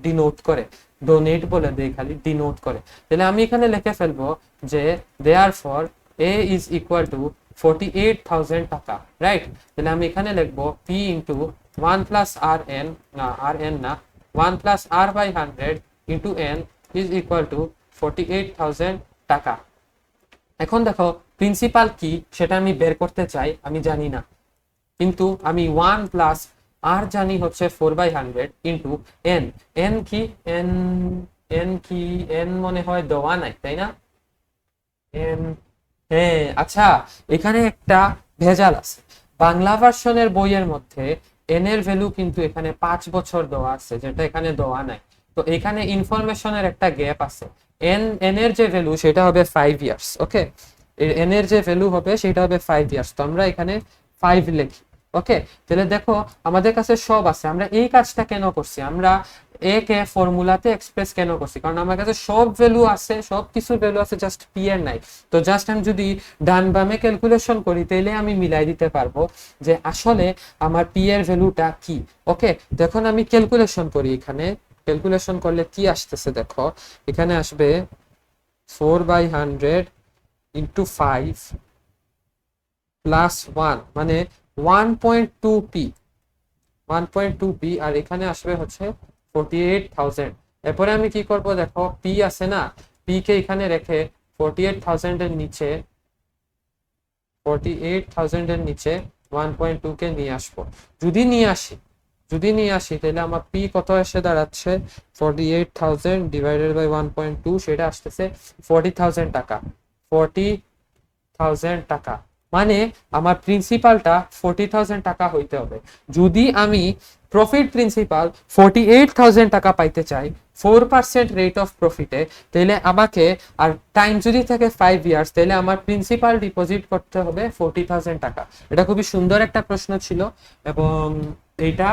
ডিনোট করে, ডোনেট বলে দেয় খালি, ডিনোট করে। তাহলে আমি এখানে লিখে ফেলবো যে therefore A is equal two 48,000 টাকা, রাইট? তাহলে আমি এখানে লিখবো পি ইন্টু 1+Rn, না Rn না, 1+R/100 into n is equal two 48,000 টাকা। এখন দেখো প্রিন্সিপাল কি সেটা আমি বের করতে চাই, আমি জানি না, কিন্তু আমি 1+R জানি হচ্ছে 4/100 ইন্টু n। n কি? n n কি? n মনে হয় দেওয়া নাই, তাই না? n, হ্যাঁ, আচ্ছা, এখানে একটা ভেজাল আছে। বাংলা ভার্সনের বইয়ের মধ্যে n এর ভ্যালু কিন্তু এখানে 5 বছর দেওয়া আছে, যেটা এখানে দেওয়া নাই। তো এখানে ইনফরমেশনের একটা গ্যাপ আছে। n এর যে ভ্যালু সেটা হবে 5 ইয়ার্স। ওকে, n এর যে ভ্যালু হবে সেটা হবে 5 ইয়ার্স। তো আমরা এখানে 5 লিখি। ওকে, তাহলে দেখো আমাদের কাছে সব আছে। আমরা এই কাজটা কেন করছি? আমরা এ কে ফর্মুলাতে এক্সপ্রেস কেন করছি? কারণ আমার কাছে সব ভ্যালু আছে, সব কিছুর ভ্যালু আছে, জাস্ট পি এর নাই। তো জাস্ট আমি যদি ডান বামে ক্যালকুলেশন করি তাহলে আমি মিলাই দিতে পারবো যে আসলে আমার পি এর ভ্যালুটা কি। ওকে, তো এখন আমি ক্যালকুলেশন করি। এখানে ক্যালকুলেশন করলে কি আসতেছে দেখো, এখানে আসবে 4/100 ইন্টু 5 প্লাস 1, মানে 1.2p, 1.2p, আর এখানে আসবে হচ্ছে 48,000। এরপরে আমি কি করব দেখো, পি আছে না, পি কে এখানে রেখে 48,000 এর নিচে, 48,000 এর নিচে 1.2 কে নিয়ে আসবো। যদি নিয়ে আসি তাহলে আমার পি কত এসে দাঁড়াচ্ছে? 48,000 ডিভাইডেড বাই 1.2, সেটা আসতেছে 40,000 টাকা। 40,000 টাকা, মানে আমার প্রিন্সিপালটা 40,000 টাকা হইতে হবে। যদি আমি প্রফিট প্রিন্সিপাল 48,000 টাকা পাইতে চাই 4% রেট অফ প্রফিটে, তাহলে আমাকে, আর টাইম যদি থাকে 5 ইয়ার্স, তাহলে আমার প্রিন্সিপাল ডিপোজিট করতে হবে 40,000 টাকা। এটা খুবই সুন্দর একটা প্রশ্ন ছিল, এবং এইটা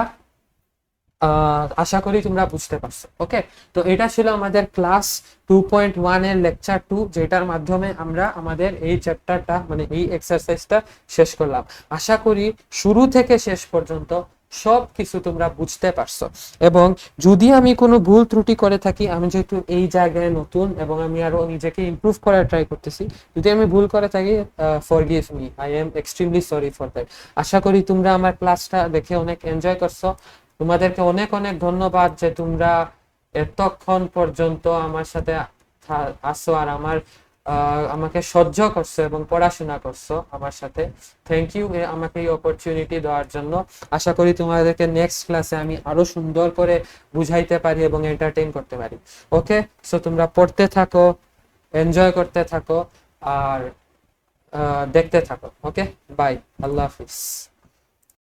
আশা করি তোমরা বুঝতে পারছো। ওকে, তো এটা ছিল আমাদের ক্লাস 2.1 এর লেকচার 2, যেটার মাধ্যমে আমরা আমাদের এই চ্যাপ্টারটা, মানে এই এক্সারসাইজটা শেষ করলাম। আশা করি শুরু থেকে শেষ পর্যন্ত সব কিছু তোমরা বুঝতে পারছো। এবং যদি আমি কোনো ভুল ত্রুটি করে থাকি, আমি যেহেতু এই জায়গায় নতুন এবং আমি আরো নিজেকে ইমপ্রুভ করার ট্রাই করতেছি, যদি আমি ভুল করে থাকি, forgive me, I am extremely sorry for that. আশা করি তোমরা আমার ক্লাসটা দেখে অনেক এনজয় করছো। তোমাদেরকে অনেক অনেক ধন্যবাদ যে তোমরা এতক্ষণ পর্যন্ত আমার সাথে আসো আর আমাকে সহ্য করছো এবং পড়াশোনা করছো আমার সাথে। থ্যাংক ইউ আমাকে এই অপরচুনিটি দেওয়ার জন্য। আশা করি তোমাদেরকে নেক্সট ক্লাসে আমি আরো সুন্দর করে বুঝাইতে পারি এবং এন্টারটেইন করতে পারি। ওকে, সো তোমরা পড়তে থাকো, এনজয় করতে থাকো, আর দেখতে থাকো। ওকে, বাই, আল্লাহ হাফিজ।